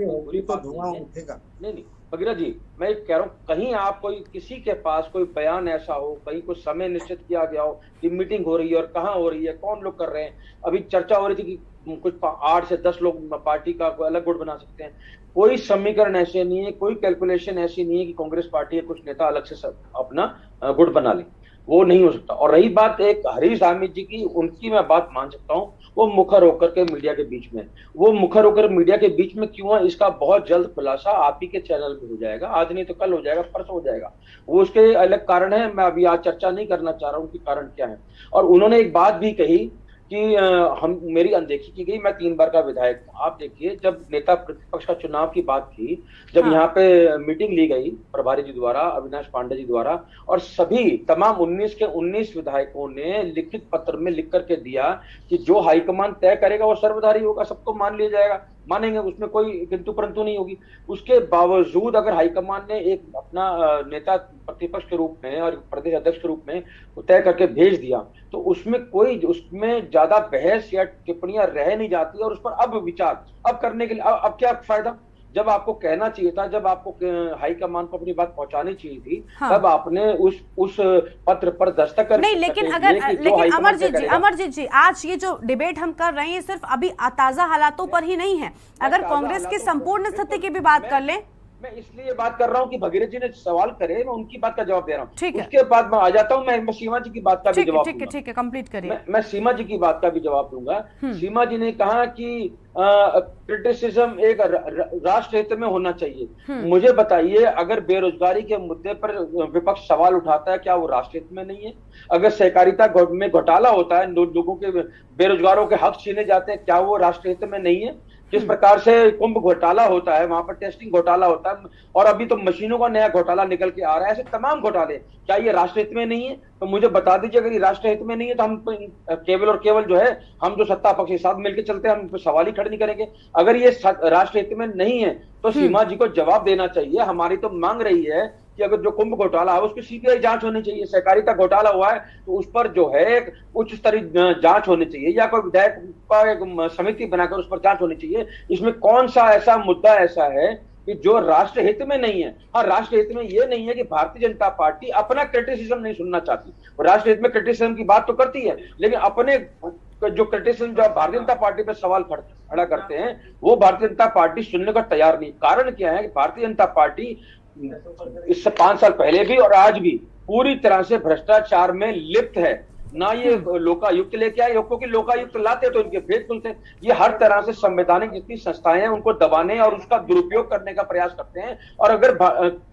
नहीं भगीरथ जी, मैं कह रहा हूँ कहीं आप कोई किसी के पास कोई बयान ऐसा हो, कहीं कोई समय निश्चित किया गया हो कि मीटिंग हो रही है और कहाँ हो रही है, कौन लोग कर रहे हैं। अभी चर्चा हो रही थी कि कुछ 8 से 10 लोग पार्टी का कोई अलग गुट बना सकते हैं। कोई समीकरण ऐसे नहीं है, कोई कैलकुलेशन ऐसी नहीं है कि कांग्रेस पार्टी के कुछ नेता अलग से अपना गुट बना ले, वो नहीं हो सकता। और रही बात एक हरीश धामी जी की, उनकी मैं बात मान सकता हूँ, वो मुखर होकर के मीडिया के बीच में, वो मुखर होकर मीडिया के बीच में क्यों है, इसका बहुत जल्द खुलासा आप ही के चैनल पे हो जाएगा। आज नहीं तो कल हो जाएगा, परसों हो जाएगा। वो उसके अलग कारण है, मैं अभी आज चर्चा नहीं करना चाह रहा हूँ कि कारण क्या है। और उन्होंने एक बात भी कही कि मेरी अनदेखी की गई। मैं 3 बार का विधायक हूं। आप देखिए, जब नेता प्रतिपक्ष का चुनाव की बात थी, जब यहाँ पे मीटिंग ली गई प्रभारी जी द्वारा, अविनाश पांडे जी द्वारा, और सभी तमाम 19 के 19 विधायकों ने लिखित पत्र में लिख करके दिया कि जो हाईकमान तय करेगा वो सर्वधारी होगा, सबको मान लिया जाएगा, मानेंगे, उसमें कोई किंतु परंतु नहीं होगी। उसके बावजूद अगर हाईकमान ने एक अपना नेता प्रतिपक्ष के रूप में और प्रदेश अध्यक्ष के रूप में तय करके भेज दिया, तो उसमें ज्यादा बहस या टिप्पणियां रह नहीं जाती, और उस पर अब विचार अब करने के लिए अब क्या फायदा? जब आपको कहना चाहिए था, जब आपको हाईकमान को अपनी बात पहुंचानी चाहिए थी, तब आपने उस पत्र पर दस्तखत नहीं। लेकिन अमरजीत जी, आज ये जो डिबेट हम कर रहे हैं सिर्फ अभी ताजा हालातों पर ही नहीं है। अगर कांग्रेस की संपूर्ण स्थिति की भी बात कर लें, मैं इसलिए बात कर रहा हूं कि भगीरथ जी ने सवाल करे, मैं उनकी बात का जवाब दे रहा हूं। उसके बाद मैं आ जाता हूं, मैं सीमा जी की बात का भी जवाब दूंगा। ठीक है, कंप्लीट करिए। मैं सीमा जी की बात का भी जवाब दूंगा। सीमा जी ने कहा कि क्रिटिसिज्म एक राष्ट्र हित में होना चाहिए। मुझे बताइए, अगर बेरोजगारी के मुद्दे पर विपक्ष सवाल उठाता है, क्या वो राष्ट्र हित में नहीं है? अगर सहकारिता में घोटाला होता है, लोगों के बेरोजगारों के हक छीने जाते हैं, क्या वो राष्ट्र हित में नहीं है? जिस प्रकार से कुंभ घोटाला होता है, वहां पर टेस्टिंग घोटाला होता है, और अभी तो मशीनों का नया घोटाला निकल के आ रहा है, ऐसे तमाम घोटाले, क्या ये राष्ट्र हित में नहीं है? तो मुझे बता दीजिए, अगर ये राष्ट्र हित में नहीं है तो हम केवल और केवल जो है, हम जो सत्ता पक्ष के साथ मिलकर चलते हैं, हम सवाल ही खड़े नहीं करेंगे। अगर ये राष्ट्र हित में नहीं है तो सीमा जी को जवाब देना चाहिए। हमारी तो मांग रही है कि अगर जो कुंभ घोटाला है उसकी सीबीआई जांच होनी चाहिए, सहकारिता घोटाला हुआ है तो उस पर जो है एक उच्च स्तरीय जांच होनी चाहिए, या कोई विधायक का एक समिति बनाकर उस पर जांच होनी चाहिए। इसमें कौन सा ऐसा मुद्दा ऐसा है कि जो राष्ट्र हित में नहीं है? हाँ, राष्ट्र हित में ये नहीं है कि भारतीय जनता पार्टी अपना क्रिटिसिज्म नहीं सुनना चाहती। राष्ट्र हित में क्रिटिसिज्म की बात तो करती है, लेकिन अपने जो क्रिटिसिज्म जो भारतीय जनता पार्टी पर सवाल खड़ा करते हैं, वो भारतीय जनता पार्टी सुनने को तैयार नहीं। कारण क्या है कि भारतीय जनता पार्टी इससे 5 साल पहले भी और आज भी पूरी तरह से भ्रष्टाचार में लिप्त है। ना ये लोकायुक्त लेके आए, क्योंकि लोकायुक्त लाते तो इनके भेद खुलते। ये हर तरह से संवैधानिक जितनी संस्थाएं हैं उनको दबाने और उसका दुरुपयोग करने का प्रयास करते हैं, और अगर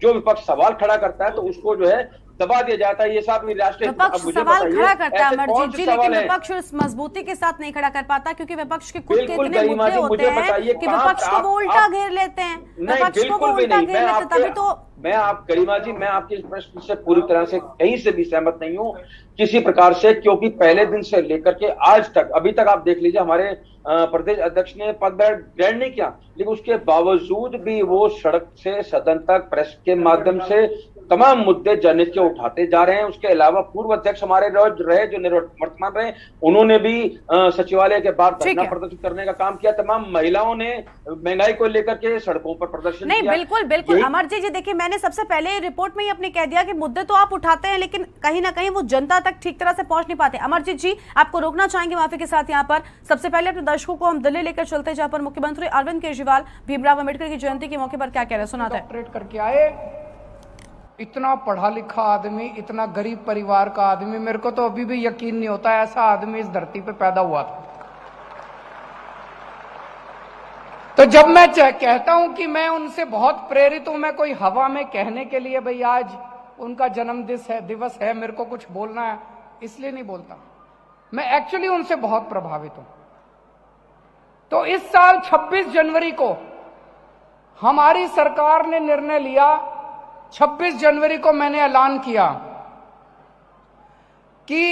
जो विपक्ष सवाल खड़ा करता है तो उसको जो है दबा दिया जाता है। ये साथ में राष्ट्रीय विपक्ष सवाल खड़ा करता है अमरजीत जी, लेकिन विपक्ष उस मजबूती के साथ नहीं खड़ा कर पाता, क्योंकि विपक्ष के खुद के इतने मुद्दे होते हैं कि विपक्ष को वो उल्टा घेर लेते हैं, विपक्ष को वो उल्टा घेर लेते, तभी तो गरिमा जी, मैं आपके इस प्रश्न से पूरी तरह से कहीं से भी सहमत नहीं हूं किसी प्रकार से, क्योंकि पहले दिन से लेकर के आज तक, अभी तक आप देख लीजिए, हमारे प्रदेश अध्यक्ष ने पदभार ग्रहण नहीं किया, लेकिन उसके बावजूद भी वो सड़क से सदन तक प्रेस के माध्यम से तमाम मुद्दे जनहित के उठाते जा रहे हैं। उसके अलावा पूर्व अध्यक्ष हमारे रहे जो वर्तमान रहे, उन्होंने भी सचिवालय के बाहर धरना प्रदर्शन करने का काम किया। तमाम महिलाओं ने महंगाई को लेकर के सड़कों पर प्रदर्शन नहीं किया। बिल्कुल अमरजीत जी, देखिए, मैंने सबसे पहले रिपोर्ट में ही अपने कह दिया कि मुद्दे तो आप उठाते हैं, लेकिन कहीं ना कहीं वो जनता तक ठीक तरह से पहुंच नहीं पाते। अमरजीत जी, आपको रोकना चाहेंगे माफी के साथ यहाँ पर। सबसे पहले अपने दर्शकों को हम दिल्ली लेकर चलते, जहाँ पर मुख्यमंत्री अरविंद केजरीवाल भीमराव अम्बेडकर की जयंती के मौके पर क्या कह रहे हैं, सुनाते हैं। डॉक्टरेट करके आए, इतना पढ़ा लिखा आदमी, इतना गरीब परिवार का आदमी, मेरे को तो अभी भी यकीन नहीं होता ऐसा आदमी इस धरती पे पैदा हुआ था। तो जब मैं कहता हूं कि मैं उनसे बहुत प्रेरित हूं, मैं कोई हवा में कहने के लिए भाई आज उनका जन्म दिवस है मेरे को कुछ बोलना है इसलिए नहीं बोलता, मैं एक्चुअली उनसे बहुत प्रभावित हूं। तो इस साल 26 जनवरी को हमारी सरकार ने निर्णय लिया, 26 जनवरी को मैंने ऐलान किया कि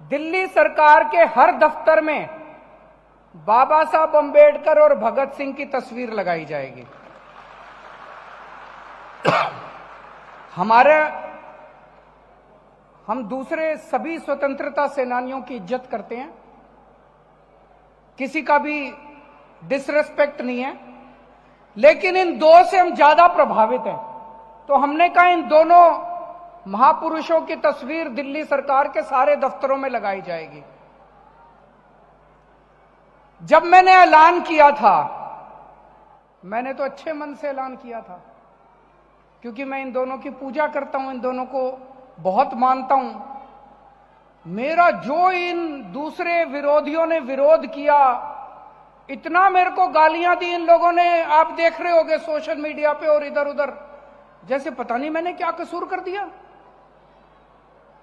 दिल्ली सरकार के हर दफ्तर में बाबा साहब अंबेडकर और भगत सिंह की तस्वीर लगाई जाएगी। हम दूसरे सभी स्वतंत्रता सेनानियों की इज्जत करते हैं, किसी का भी डिसरेस्पेक्ट नहीं है, लेकिन इन दो से हम ज्यादा प्रभावित हैं। तो हमने कहा इन दोनों महापुरुषों की तस्वीर दिल्ली सरकार के सारे दफ्तरों में लगाई जाएगी। जब मैंने ऐलान किया था, मैंने तो अच्छे मन से ऐलान किया था, क्योंकि मैं इन दोनों की पूजा करता हूं, इन दोनों को बहुत मानता हूं। मेरा जो इन दूसरे विरोधियों ने विरोध किया, इतना मेरे को गालियां दी इन लोगों ने, आप देख रहे होंगे सोशल मीडिया पे और इधर उधर, जैसे पता नहीं मैंने क्या कसूर कर दिया।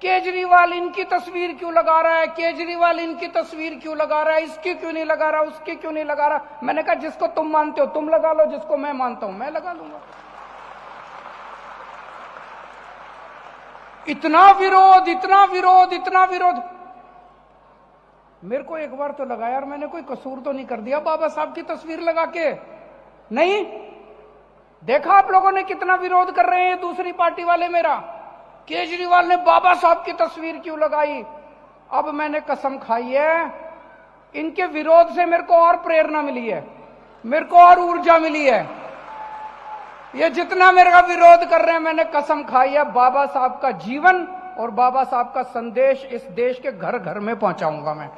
केजरीवाल इनकी तस्वीर क्यों लगा रहा है, केजरीवाल इनकी तस्वीर क्यों लगा रहा है, इसकी क्यों नहीं लगा रहा, उसकी क्यों नहीं लगा रहा। मैंने कहा जिसको तुम मानते हो तुम लगा लो, जिसको मैं मानता हूं मैं लगा लूंगा। इतना विरोध, इतना विरोध, इतना विरोध। मेरे को एक बार तो लगा यार मैंने कोई कसूर तो नहीं कर दिया बाबा साहब की तस्वीर लगा के। नहीं, देखा आप लोगों ने कितना विरोध कर रहे हैं दूसरी पार्टी वाले मेरा। केजरीवाल ने बाबा साहब की तस्वीर क्यों लगाई। अब मैंने कसम खाई है, इनके विरोध से मेरे को और प्रेरणा मिली है, मेरे को और ऊर्जा मिली है। ये जितना मेरा विरोध कर रहे हैं, मैंने कसम खाई है बाबा साहब का जीवन और बाबा साहब का संदेश इस देश के घर घर में पहुंचाऊंगा मैं।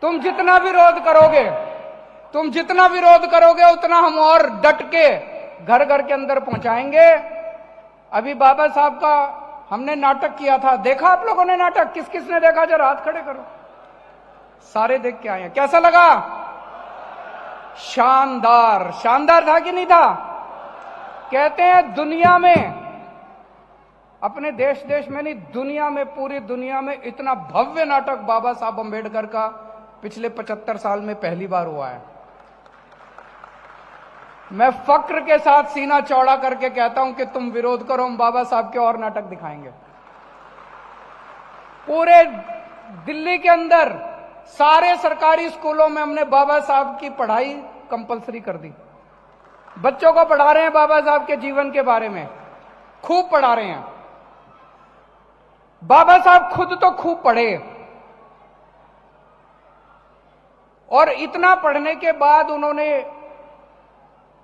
तुम जितना विरोध करोगे, तुम जितना विरोध करोगे उतना हम और डट के घर घर के अंदर पहुंचाएंगे। अभी बाबा साहब का हमने नाटक किया था, देखा आप लोगों ने नाटक? किस किस ने देखा जरा हाथ खड़े करो। सारे देख के आए हैं, कैसा लगा? शानदार, शानदार था कि नहीं था? कहते हैं दुनिया में, अपने देश में नहीं दुनिया में, पूरी दुनिया में इतना भव्य नाटक बाबा साहब अंबेडकर का पिछले 75 साल में पहली बार हुआ है। मैं फक्र के साथ सीना चौड़ा करके कहता हूं कि तुम विरोध करो, हम बाबा साहब के और नाटक दिखाएंगे। पूरे दिल्ली के अंदर सारे सरकारी स्कूलों में हमने बाबा साहब की पढ़ाई कंपलसरी कर दी। बच्चों को पढ़ा रहे हैं बाबा साहब के जीवन के बारे में, खूब पढ़ा रहे हैं। बाबा साहब खुद तो खूब पढ़े और इतना पढ़ने के बाद उन्होंने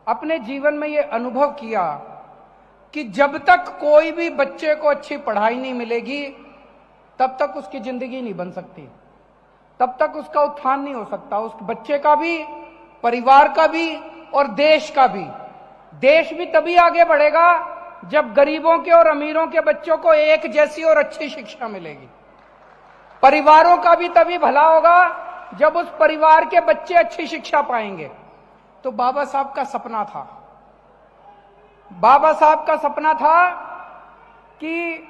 अपने जीवन में यह अनुभव किया कि जब तक कोई भी बच्चे को अच्छी पढ़ाई नहीं मिलेगी तब तक उसकी जिंदगी नहीं बन सकती, तब तक उसका उत्थान नहीं हो सकता, उस बच्चे का भी, परिवार का भी और देश का भी। देश भी तभी आगे बढ़ेगा जब गरीबों के और अमीरों के बच्चों को एक जैसी और अच्छी शिक्षा मिलेगी। परिवारों का भी तभी भला होगा जब उस परिवार के बच्चे अच्छी शिक्षा पाएंगे। तो बाबा साहब का सपना था, बाबा साहब का सपना था कि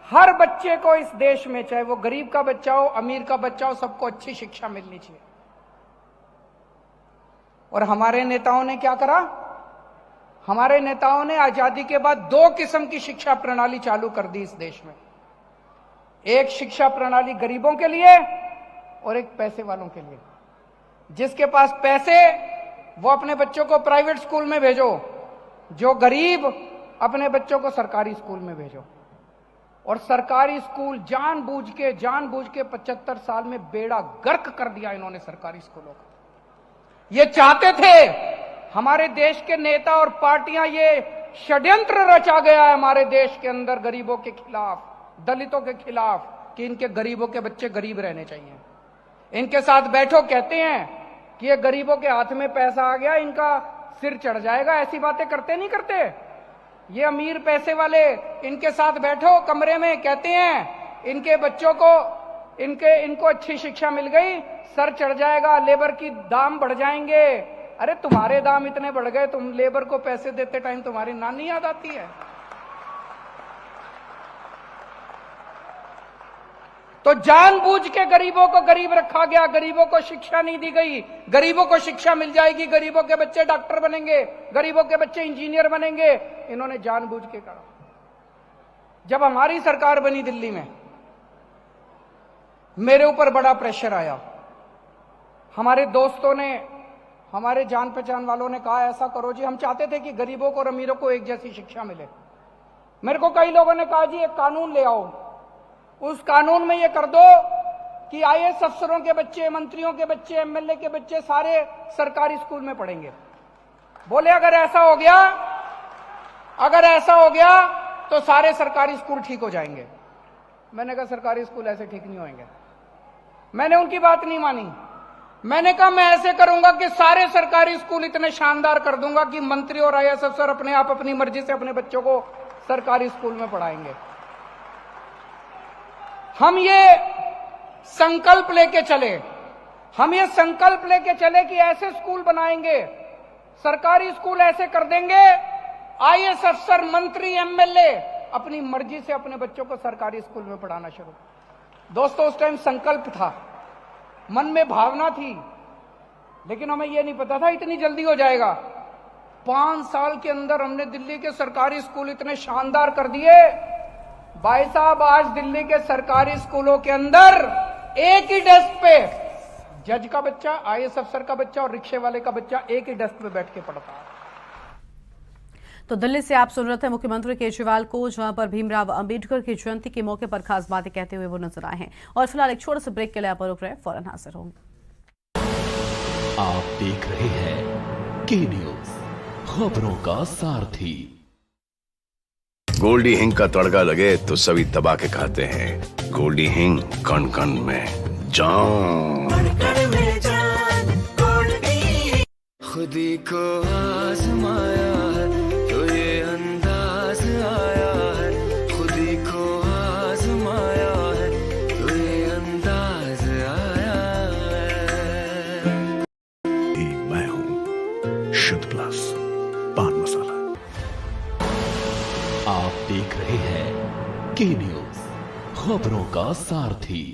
हर बच्चे को इस देश में, चाहे वो गरीब का बच्चा हो, अमीर का बच्चा हो, सबको अच्छी शिक्षा मिलनी चाहिए। और हमारे नेताओं ने क्या करा? हमारे नेताओं ने आजादी के बाद दो किस्म की शिक्षा प्रणाली चालू कर दी इस देश में। एक शिक्षा प्रणाली गरीबों के लिए और एक पैसे वालों के लिए। जिसके पास पैसे वो अपने बच्चों को प्राइवेट स्कूल में भेजो, जो गरीब अपने बच्चों को सरकारी स्कूल में भेजो। और सरकारी स्कूल जानबूझ के 75 साल में बेड़ा गर्क कर दिया इन्होंने सरकारी स्कूलों का। ये चाहते थे, हमारे देश के नेता और पार्टियां, ये षड्यंत्र रचा गया है हमारे देश के अंदर गरीबों के खिलाफ, दलितों के खिलाफ, कि इनके गरीबों के बच्चे गरीब रहने चाहिए। इनके साथ बैठो, कहते हैं कि ये गरीबों के हाथ में पैसा आ गया इनका सिर चढ़ जाएगा। ऐसी बातें करते नहीं करते ये अमीर पैसे वाले। इनके साथ बैठो कमरे में, कहते हैं इनके बच्चों को, इनको अच्छी शिक्षा मिल गई, सर चढ़ जाएगा, लेबर की दाम बढ़ जाएंगे। अरे तुम्हारे दाम इतने बढ़ गए, तुम लेबर को पैसे देते टाइम तुम्हारी नानी याद आती है। तो जानबूझ के गरीबों को गरीब रखा गया, गरीबों को शिक्षा नहीं दी गई। गरीबों को शिक्षा मिल जाएगी, गरीबों के बच्चे डॉक्टर बनेंगे, गरीबों के बच्चे इंजीनियर बनेंगे, इन्होंने जानबूझ के कहा। जब हमारी सरकार बनी दिल्ली में, मेरे ऊपर बड़ा प्रेशर आया। हमारे दोस्तों ने, हमारे जान पहचान वालों ने कहा ऐसा करो जी, हम चाहते थे कि गरीबों को और अमीरों को एक जैसी शिक्षा मिले। मेरे को कई लोगों ने कहा जी एक कानून ले आओ, उस कानून में ये कर दो कि आईएएस अफसरों के बच्चे, मंत्रियों के बच्चे, एमएलए के बच्चे सारे सरकारी स्कूल में पढ़ेंगे। बोले अगर ऐसा हो गया तो सारे सरकारी स्कूल ठीक हो जाएंगे। मैंने कहा सरकारी स्कूल ऐसे ठीक नहीं होंगे। मैंने उनकी बात नहीं मानी। मैंने कहा मैं ऐसे करूंगा कि सारे सरकारी स्कूल इतने शानदार कर दूंगा कि मंत्री और आईएएस अफसर अपने आप अपनी मर्जी से अपने बच्चों को सरकारी स्कूल में पढ़ाएंगे। हम ये संकल्प लेके चले कि ऐसे स्कूल बनाएंगे सरकारी स्कूल ऐसे कर देंगे, आईएएस अफसर, मंत्री, एमएलए अपनी मर्जी से अपने बच्चों को सरकारी स्कूल में पढ़ाना शुरू। दोस्तों, उस टाइम संकल्प था, मन में भावना थी, लेकिन हमें यह नहीं पता था इतनी जल्दी हो जाएगा। 5 साल के अंदर हमने दिल्ली के सरकारी स्कूल इतने शानदार कर दिए। भाई साहब, आज दिल्ली के सरकारी स्कूलों के अंदर एक ही डेस्क पे जज का बच्चा, आईएएस अफसर का बच्चा और रिक्शे वाले का बच्चा एक ही डेस्क पे बैठ के पढ़ता है। तो दिल्ली से आप सुन रहे थे मुख्यमंत्री केजरीवाल को, जहां पर भीमराव अंबेडकर की जयंती के मौके पर खास बातें कहते हुए वो नजर आए हैं। और फिलहाल एक छोटे से ब्रेक के लिए आप रुक रहे हैं, फौरन हाजिर होंगे। आप देख रहे हैं के न्यूज, खबरों का सारथी। गोल्डी हिंग का तड़का लगे तो सभी दबा के खाते हैं। गोल्डी हिंग, कण कण में जान। खुदी को आजमाया है तो ये अंदाज आया है, खुदी को आजमाया है तो ये अंदाज आया है। मैं हूं शुद्ध प्लस पान मसाला। आप देख रहे हैं के न्यूज, खबरों का सारथी।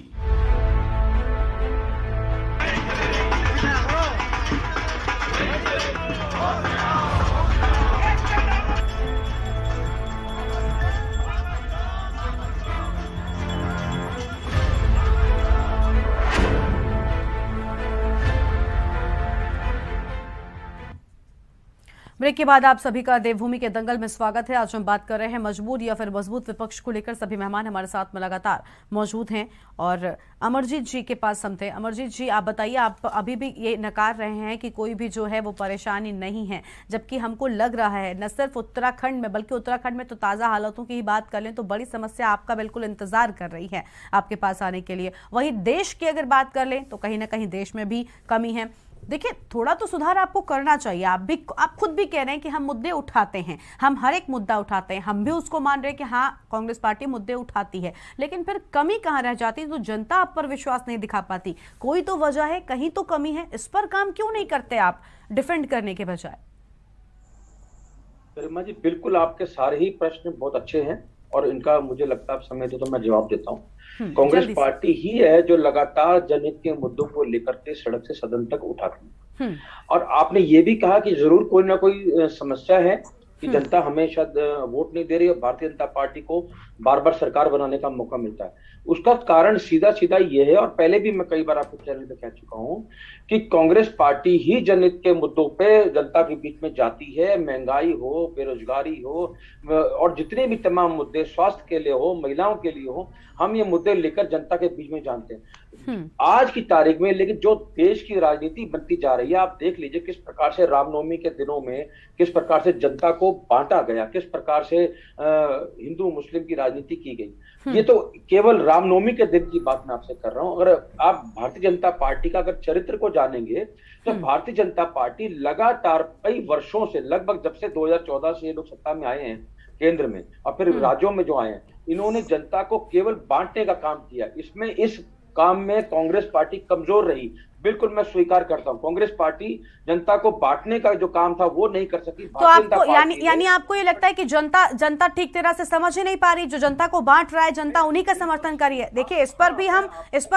ब्रेक के बाद आप सभी का देवभूमि के दंगल में स्वागत है। आज हम बात कर रहे हैं मजबूत या फिर मजबूत विपक्ष को लेकर। सभी मेहमान हमारे साथ में लगातार मौजूद हैं और अमरजीत जी के पास हम थे। अमरजीत जी, आप बताइए, आप अभी भी ये नकार रहे हैं कि कोई भी जो है वो परेशानी नहीं है, जबकि हमको लग रहा है न सिर्फ उत्तराखंड में बल्कि उत्तराखंड में तो ताज़ा हालातों की ही बात कर लें तो बड़ी समस्या आपका बिल्कुल इंतजार कर रही है आपके पास आने के लिए। वहीं देश की अगर बात कर लें तो कहीं ना कहीं देश में भी कमी है। देखिए, थोड़ा तो सुधार आपको करना चाहिए। आप खुद भी कह रहे हैं कि हम मुद्दे उठाते हैं, हम हर एक मुद्दा उठाते हैं, हम भी उसको मान रहे हैं कि हाँ कांग्रेस पार्टी मुद्दे उठाती है, लेकिन फिर कमी कहाँ रह जाती है? तो जनता आप पर विश्वास नहीं दिखा पाती। कोई तो वजह है, कहीं तो कमी है। इस पर काम क्यों नहीं करते आप, डिफेंड करने के बजाय? गरिमा जी, बिल्कुल आपके सारे ही प्रश्न बहुत अच्छे हैं और इनका मुझे लगता है समय तो मैं जवाब देता हूँ। कांग्रेस पार्टी ही है जो लगातार जनहित के मुद्दों को लेकर के सड़क से सदन तक उठाती है। और आपने ये भी कहा कि जरूर कोई ना कोई समस्या है कि जनता हमें शायद वोट नहीं दे रही है, भारतीय जनता पार्टी को बार बार सरकार बनाने का मौका मिलता है। उसका कारण सीधा सीधा ये है, और पहले भी मैं कई बार आपको चैनल पे कह चुका हूं, कि कांग्रेस पार्टी ही जनहित के मुद्दों पे जनता के बीच में जाती है। महंगाई हो, बेरोजगारी हो और जितने भी तमाम मुद्दे, स्वास्थ्य के लिए हो, महिलाओं के लिए हो, हम ये मुद्दे लेकर जनता के बीच में जानते हैं। आज की तारीख में लेकिन जो देश की राजनीति बनती जा रही है, आप देख लीजिए किस प्रकार से रामनवमी के दिनों में किस प्रकार से जनता को बांटा गया, किस प्रकार से हिंदू मुस्लिम की राजनीति की गई। ये तो केवल रामनवमी के दिन की बात मैं आपसे कर रहा हूं। अगर आप भारतीय जनता पार्टी का अगर चरित्र को जानेंगे तो भारतीय जनता पार्टी लगातार कई वर्षों से, लगभग जब से 2014 से ये लोग सत्ता में आए हैं केंद्र में और फिर राज्यों में जो आए हैं, इन्होंने जनता को केवल बांटने का काम किया। इस काम में कांग्रेस पार्टी कमजोर रही, बिल्कुल मैं स्वीकार करता हूं। कांग्रेस पार्टी जनता को बांटने का जो काम था वो नहीं कर सकी। तो आपको यानी आपको ये लगता है कि जनता ठीक तरह से समझ ही नहीं पा रही? जो जनता को बांट रहा है, जनता उन्हीं का समर्थन कर रही है। देखिए, इस पर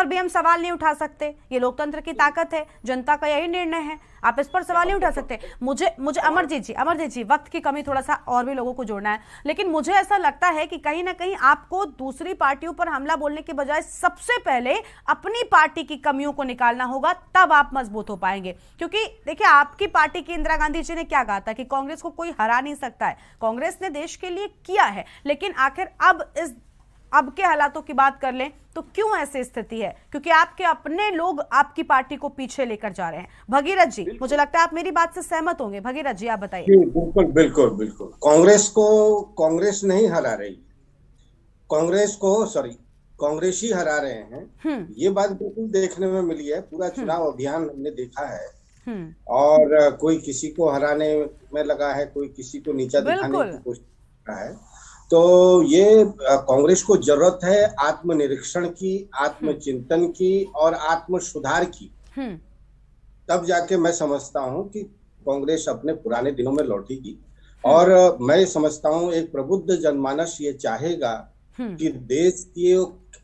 भी हम सवाल नहीं उठा सकते। ये लोकतंत्र की ताकत है, जनता का यही निर्णय है, आप इस पर सवाल नहीं उठा सकते। मुझे अमरजीत जी, वक्त की कमी, थोड़ा सा और भी लोगों को जोड़ना है, लेकिन मुझे ऐसा लगता है कि कहीं ना कहीं आपको दूसरी पार्टियों पर हमला बोलने के बजाय सबसे पहले अपनी पार्टी की कमियों को निकालना होगा, तब आप मजबूत हो पाएंगे। क्योंकि देखिए, आपकी पार्टी की इंदिरा गांधी जी ने क्या कहा था कि कांग्रेस को कोई हरा नहीं सकता है। कांग्रेस ने देश के लिए किया है, लेकिन आखिर अब के हालातों की बात कर लें तो क्यों ऐसी स्थिति है? क्योंकि आपके अपने लोग आपकी पार्टी को पीछे लेकर जा रहे हैं। भगीरथ जी, मुझे लगता है आप मेरी बात से सहमत होंगे। भगीरथ जी, आप बताइए। बिल्कुल कांग्रेस नहीं हरा रही, कांग्रेस ही हरा रहे हैं। ये बात बिल्कुल देखने में मिली है। पूरा चुनाव अभियान हमने देखा है और कोई किसी को हराने में लगा है, कोई किसी को नीचा दिखाने की कोशिश कर रहा है। तो ये कांग्रेस को जरूरत है आत्मनिरीक्षण की, आत्मचिंतन की और आत्म सुधार की। तब जाके मैं समझता हूं कि कांग्रेस अपने पुराने दिनों में लौटेगी। और मैं समझता हूँ एक प्रबुद्ध जनमानस ये चाहेगा कि देश की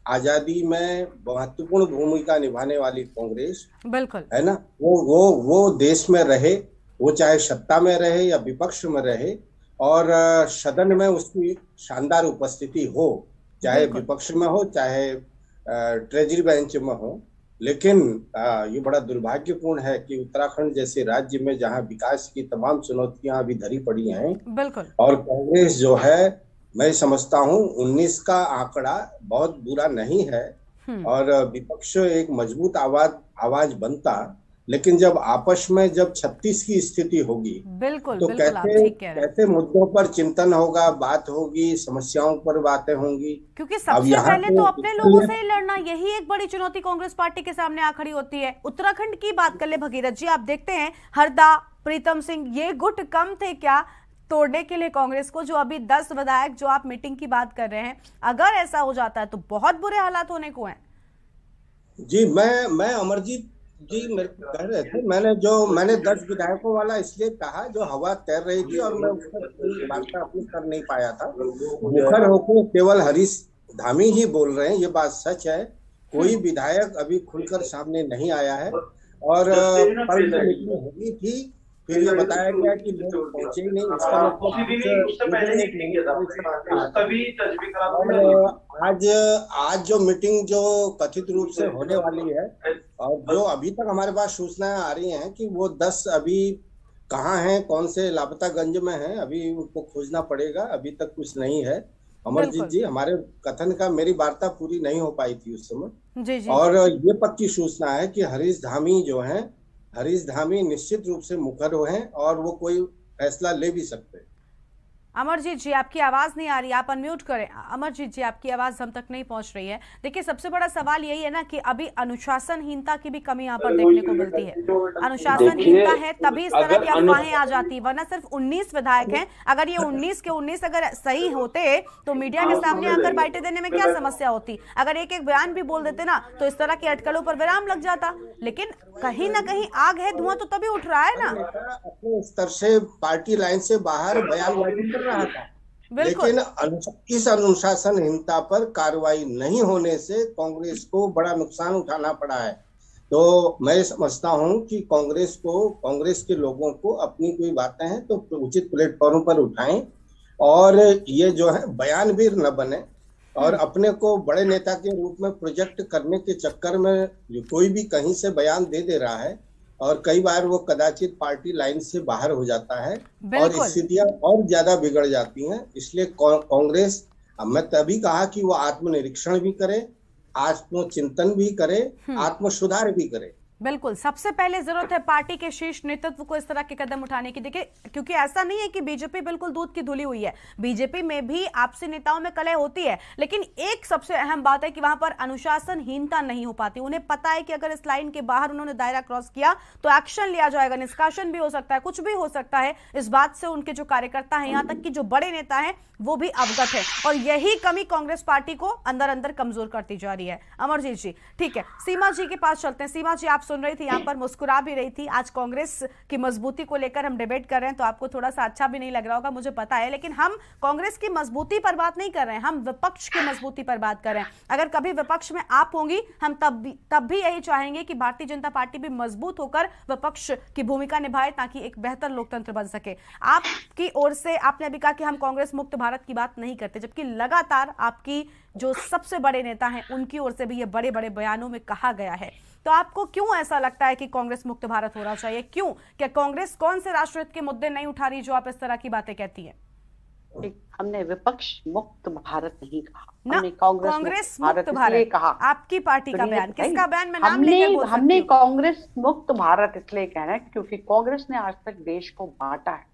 आजादी में महत्वपूर्ण भूमिका निभाने वाली कांग्रेस, बिल्कुल है ना, वो देश में रहे, वो चाहे सत्ता में रहे या विपक्ष में रहे, और सदन में उसकी शानदार उपस्थिति हो, चाहे विपक्ष में हो चाहे ट्रेजरी बेंच में हो। लेकिन ये बड़ा दुर्भाग्यपूर्ण है कि उत्तराखंड जैसे राज्य में जहां विकास की तमाम चुनौतियां अभी धरी पड़ी हैं, बिल्कुल, और कांग्रेस जो है, मैं समझता हूं 19 का आंकड़ा बहुत बुरा नहीं है और विपक्ष एक मजबूत आवाज बनता, लेकिन जब आपस में जब 36 की स्थिति होगी, बिल्कुल, तो कैसे मुद्दों पर चिंतन होगा, बात होगी, समस्याओं पर बातें होंगी। क्योंकि सबसे पहले तो अपने लोगों से ही लड़ना, यही एक बड़ी चुनौती कांग्रेस पार्टी के सामने आ खड़ी होती है। उत्तराखंड की बात कर ले भगीरथ जी, आप देखते हैं हरदा, प्रीतम सिंह, ये गुट कम थे क्या तोड़ने के लिए कांग्रेस को? जो अभी 10 विधायक जो आप मीटिंग की बात कर रहे हैं, अगर ऐसा हो जाता है तो बहुत बुरे हालात होने को हैं। जी, मैं अमरजीत जी मेरे को कह रहे थे, मैंने 10 विधायकों वाला इसलिए कहा जो हवा तैर रही थी और मैं उस पर कोई वार्ता अपनी कर नहीं पाया था। मुखर होकर केवल हरीश धामी ही बोल रहे हैं, ये बात सच है। कोई विधायक अभी खुलकर सामने नहीं आया है और मीटिंग होगी थी, फिर ये बताया गया कि लोग पहुंचे ही नहीं। इसका आज जो मीटिंग जो कथित रूप से होने वाली है और जो अभी तक हमारे पास सूचनाएं आ रही हैं कि वो 10 अभी कहाँ हैं, कौन से लापतागंज में हैं, अभी उनको खोजना पड़ेगा, अभी तक कुछ नहीं है। अमरजीत जी, हमारे कथन का मेरी वार्ता पूरी नहीं हो पाई थी उस समय जी। और ये पक्की सूचना है कि हरीश धामी निश्चित रूप से मुखर हैं और वो कोई फैसला ले भी सकते हैं। अमरजीत जी, आपकी आवाज नहीं आ रही, आप अनम्यूट करें। अमरजीत जी, आपकी आवाज हम तक नहीं पहुंच रही है। देखिए, सबसे बड़ा सवाल यही है ना कि अभी अनुशासनहीनता की भी कमी यहाँ पर देखने को मिलती है। अनुशासनहीनता है तभी इस तरह की अफवाहें आ जाती है, वरना सिर्फ 19 विधायक हैं। अगर ये 19 के 19 अगर सही होते तो मीडिया के सामने आकर बाइटें देने में क्या समस्या होती? अगर एक एक बयान भी बोल देते ना तो इस तरह की अटकलों पर विराम लग जाता। लेकिन कहीं ना कहीं आग है, धुआं तो तभी उठ रहा है ना। अपने स्तर से पार्टी लाइन से बाहर बयानबाजी कर रहा था, लेकिन इस अनुशासनहीनता पर कार्रवाई नहीं होने से कांग्रेस को बड़ा नुकसान उठाना पड़ा है। तो मैं समझता हूं कि कांग्रेस के लोगों को अपनी कोई बातें हैं तो उचित प्लेटफॉर्म पर उठाएं और ये जो है बयान भी न बने और अपने को बड़े नेता के रूप में प्रोजेक्ट करने के चक्कर में जो कोई भी कहीं से बयान दे रहा है और कई बार वो कदाचित पार्टी लाइन से बाहर हो जाता है और स्थितियां और ज्यादा बिगड़ जाती हैं। इसलिए कांग्रेस, मैं तभी कहा कि वो आत्मनिरीक्षण भी करे, आत्मचिंतन भी करे, आत्म सुधार भी करे। बिल्कुल, सबसे पहले जरूरत है पार्टी के शीर्ष नेतृत्व को इस तरह के कदम उठाने की। देखिए, क्योंकि ऐसा नहीं है कि बीजेपी बिल्कुल दूध की धुली हुई है, बीजेपी में भी आपसी नेताओं में कलह होती है, लेकिन एक सबसे अहम बात है कि वहां पर अनुशासनहीनता नहीं हो पाती। उन्हें पता है कि अगर इस लाइन के बाहर उन्होंने दायरा क्रॉस किया तो एक्शन लिया जाएगा, निष्कासन भी हो सकता है, कुछ भी हो सकता है। इस बात से उनके जो कार्यकर्ता हैं, यहाँ तक कि जो बड़े नेता हैं, वो भी अवगत है और यही कमी कांग्रेस पार्टी को अंदर अंदर कमजोर करती जा रही है। अमरजीत जी, ठीक है, सीमा जी के पास चलते हैं। सीमा जी, आप सुन रही थी, यहाँ पर मुस्कुरा भी रही थी। आज कांग्रेस की मजबूती को लेकर हम डिबेट कर रहे हैं तो आपको थोड़ा सा अच्छा भी नहीं लग रहा होगा, मुझे पता है, लेकिन हम कांग्रेस की मजबूती पर बात नहीं कर रहे हैं, हम विपक्ष की मजबूती पर बात कर रहे हैं। अगर कभी विपक्ष में आप होंगी, हम तब भी यही चाहेंगे कि भारतीय जनता पार्टी भी मजबूत होकर विपक्ष की भूमिका निभाए ताकि एक बेहतर लोकतंत्र बन सके। आपकी ओर से आपने अभी कहा कि हम कांग्रेस मुक्त भारत की बात नहीं करते, जबकि लगातार आपकी जो सबसे बड़े नेता हैं उनकी ओर से भी ये बड़े बड़े बयानों में कहा गया है। तो आपको क्यों ऐसा लगता है कि कांग्रेस मुक्त भारत होना चाहिए? क्यों? क्या कांग्रेस कौन से राष्ट्रहित के मुद्दे नहीं उठा रही जो आप इस तरह की बातें कहती हैं? हमने विपक्ष मुक्त भारत नहीं कहा, हमने कांग्रेस मुक्त भारत कहा। आपकी पार्टी का बयान, किसका बयान? मैं नाम लेकर बोल सकती हूं। हमने कांग्रेस मुक्त भारत इसलिए कह रहे हैं क्योंकि कांग्रेस ने आज तक देश को बांटा है।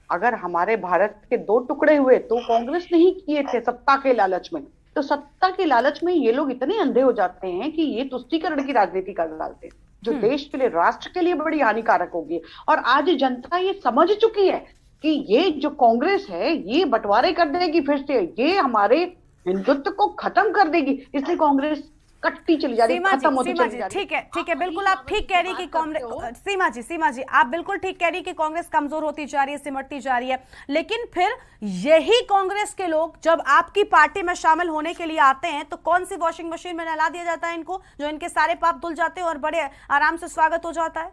अगर हमारे भारत के 2 टुकड़े हुए तो कांग्रेस नहीं किए थे सत्ता के लालच में। तो सत्ता के लालच में ये लोग इतने अंधे हो जाते हैं कि ये तुष्टीकरण की राजनीति कर डालते हैं, जो देश के लिए, राष्ट्र के लिए बड़ी हानिकारक होगी। और आज जनता ये समझ चुकी है कि ये जो कांग्रेस है ये बंटवारे कर देगी, फिर से ये हमारे हिंदुत्व को खत्म कर देगी। इसलिए कांग्रेस कटती चली जा रही है, खत्म होती चली जा रही है। ठीक है, बिल्कुल आप ठीक कह रही कि कांग्रेस, सीमा जी आप बिल्कुल ठीक कह रही कि कांग्रेस कमजोर होती जा रही है, सिमटती जा रही है, लेकिन फिर यही कांग्रेस के लोग जब आपकी पार्टी में शामिल होने के लिए आते हैं तो कौन सी वॉशिंग मशीन में नहला दिया जाता है इनको, जो इनके सारे पाप धुल जाते हैं और बड़े आराम से स्वागत हो जाता है।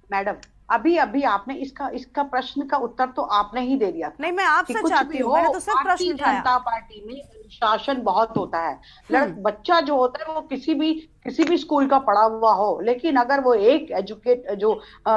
मैडम अभी आपने इसका प्रश्न का उत्तर तो आपने ही दे दिया। नहीं, मैं आपसे चाहती हूँ, मैंने तो सिर्फ प्रश्न उठाया। जनता पार्टी में अनुशासन बहुत होता है। बच्चा जो होता है वो किसी भी स्कूल का पढ़ा हुआ हो, लेकिन अगर वो एक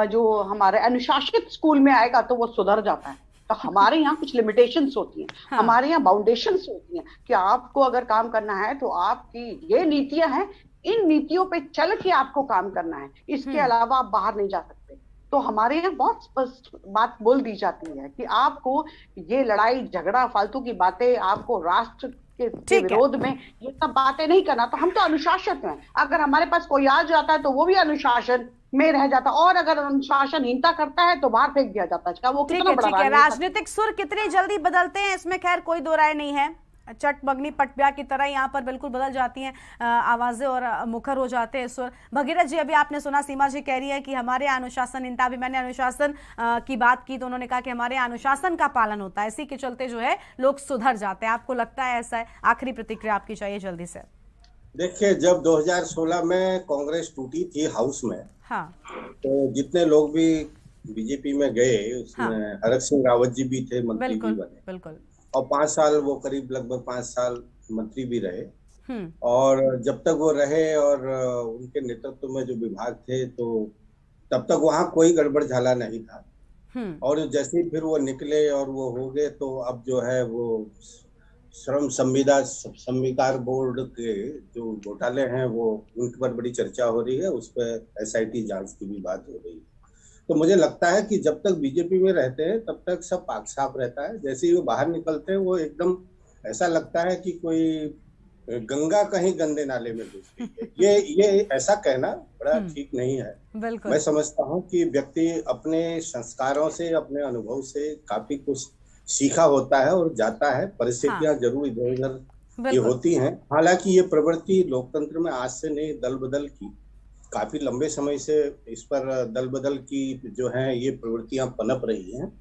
जो हमारे अनुशासित स्कूल में आएगा तो वो सुधर जाता है। तो हमारे यहाँ कुछ लिमिटेशंस होती हैं, हमारे यहाँ बाउंडेशंस होती हैं कि आपको अगर काम करना है तो आपकी ये नीतियां हैं, इन नीतियों पे चल के आपको काम करना है, इसके अलावा आप बाहर नहीं जा सकते। तो हमारे यहाँ बहुत स्पष्ट बात बोल दी जाती है कि आपको ये लड़ाई झगड़ा फालतू की बातें, आपको राष्ट्र के विरोध में ये सब बातें नहीं करना। तो हम तो अनुशासित हैं, अगर हमारे पास कोई आ जाता है तो वो भी अनुशासन में रह जाता, और अगर अनुशासनहीनता करता है तो बाहर फेंक दिया जाता है। वो कितना बड़ा राजनीतिक सुर कितनी जल्दी बदलते हैं, इसमें खैर कोई दो राय नहीं है। चट बगनी पटब्या की तरह यहाँ पर बिल्कुल बदल जाती हैं आवाजें और मुखर हो जाते हैं सुर। भगीरथ जी, अभी आपने सुना सीमा जी कह रही है कि हमारे अनुशासनहीनता, अभी मैंने अनुशासन की बात की तो उन्होंने कहा कि हमारे अनुशासन का पालन होता है, इसी के चलते जो है लोग सुधर जाते हैं। आपको लगता है ऐसा है? आखिरी प्रतिक्रिया आपकी चाहिए जल्दी से। देखिए, जब 2016 में कांग्रेस टूटी थी हाउस में, हाँ, तो जितने लोग भी बीजेपी में गए उसमें हरक सिंह रावत जी भी थे, मंत्री भी बने, बिल्कुल, और 5 साल वो करीब लगभग 5 साल मंत्री भी रहे। और जब तक वो रहे और उनके नेतृत्व में जो विभाग थे तो तब तक वहाँ कोई गड़बड़ झाला नहीं था। और जैसे ही फिर वो निकले और वो हो गए तो अब जो है वो श्रम संविदा बोर्ड के जो घोटाले हैं वो उनके पर बड़ी चर्चा हो रही है, उस पर SIT जांच की भी बात हो रही है। तो मुझे लगता है कि जब तक बीजेपी में रहते हैं तब तक सब पाक साफ रहता है, जैसे ही वो बाहर निकलते हैं वो एकदम ऐसा लगता है कि कोई गंगा कहीं गंदे नाले में घुस गई है। ये ऐसा कहना बड़ा ठीक नहीं है। मैं समझता हूँ कि व्यक्ति अपने संस्कारों से, अपने अनुभव से काफी कुछ सीखा होता है और जाता है। परिस्थितियां जरूर इधर उधर ये होती हैं। हालांकि ये प्रवृत्ति लोकतंत्र में आज से नहीं, दल बदल की काफी लंबे समय से इस पर दल बदल की जो है ये प्रवृत्तियां पनप रही हैं,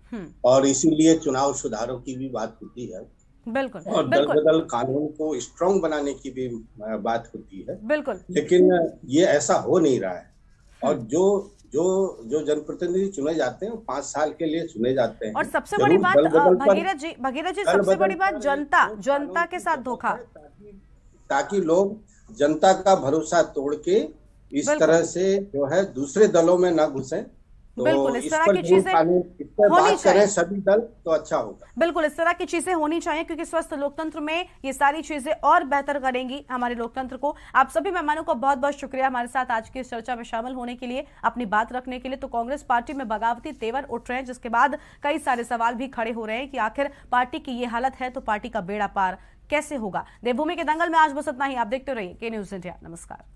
और इसीलिए चुनाव सुधारों की भी बात होती है। बिल्कुल, और दल बदल कानून को स्ट्रांग बनाने की भी बात होती है। बिल्कुल, लेकिन ये ऐसा हो नहीं रहा है। और जो जनप्रतिनिधि चुने जाते हैं 5 साल के लिए चुने जाते हैं। और सबसे बड़ी बात भगीरथ जी सबसे बड़ी बात जनता के साथ धोखा, ताकि लोग जनता का भरोसा तोड़ के इस तरह से जो है दूसरे दलों में ना घुसे। तो बिल्कुल, इस तरह की चीजें होनी चाहिए सभी दल, तो अच्छा होगा। बिल्कुल, इस तरह की चीजें होनी चाहिए, क्योंकि स्वस्थ लोकतंत्र में ये सारी चीजें और बेहतर करेंगी हमारे लोकतंत्र को। आप सभी मेहमानों का बहुत बहुत शुक्रिया हमारे साथ आज की इस चर्चा में शामिल होने के लिए, अपनी बात रखने के लिए। तो कांग्रेस पार्टी में बगावती तेवर उठ रहे हैं, जिसके बाद कई सारे सवाल भी खड़े हो रहे हैं कि आखिर पार्टी की ये हालत है तो पार्टी का बेड़ा पार कैसे होगा। देवभूमि के दंगल में आज बस इतना ही। आप देखते रहिए के न्यूज़ इंडिया। नमस्कार।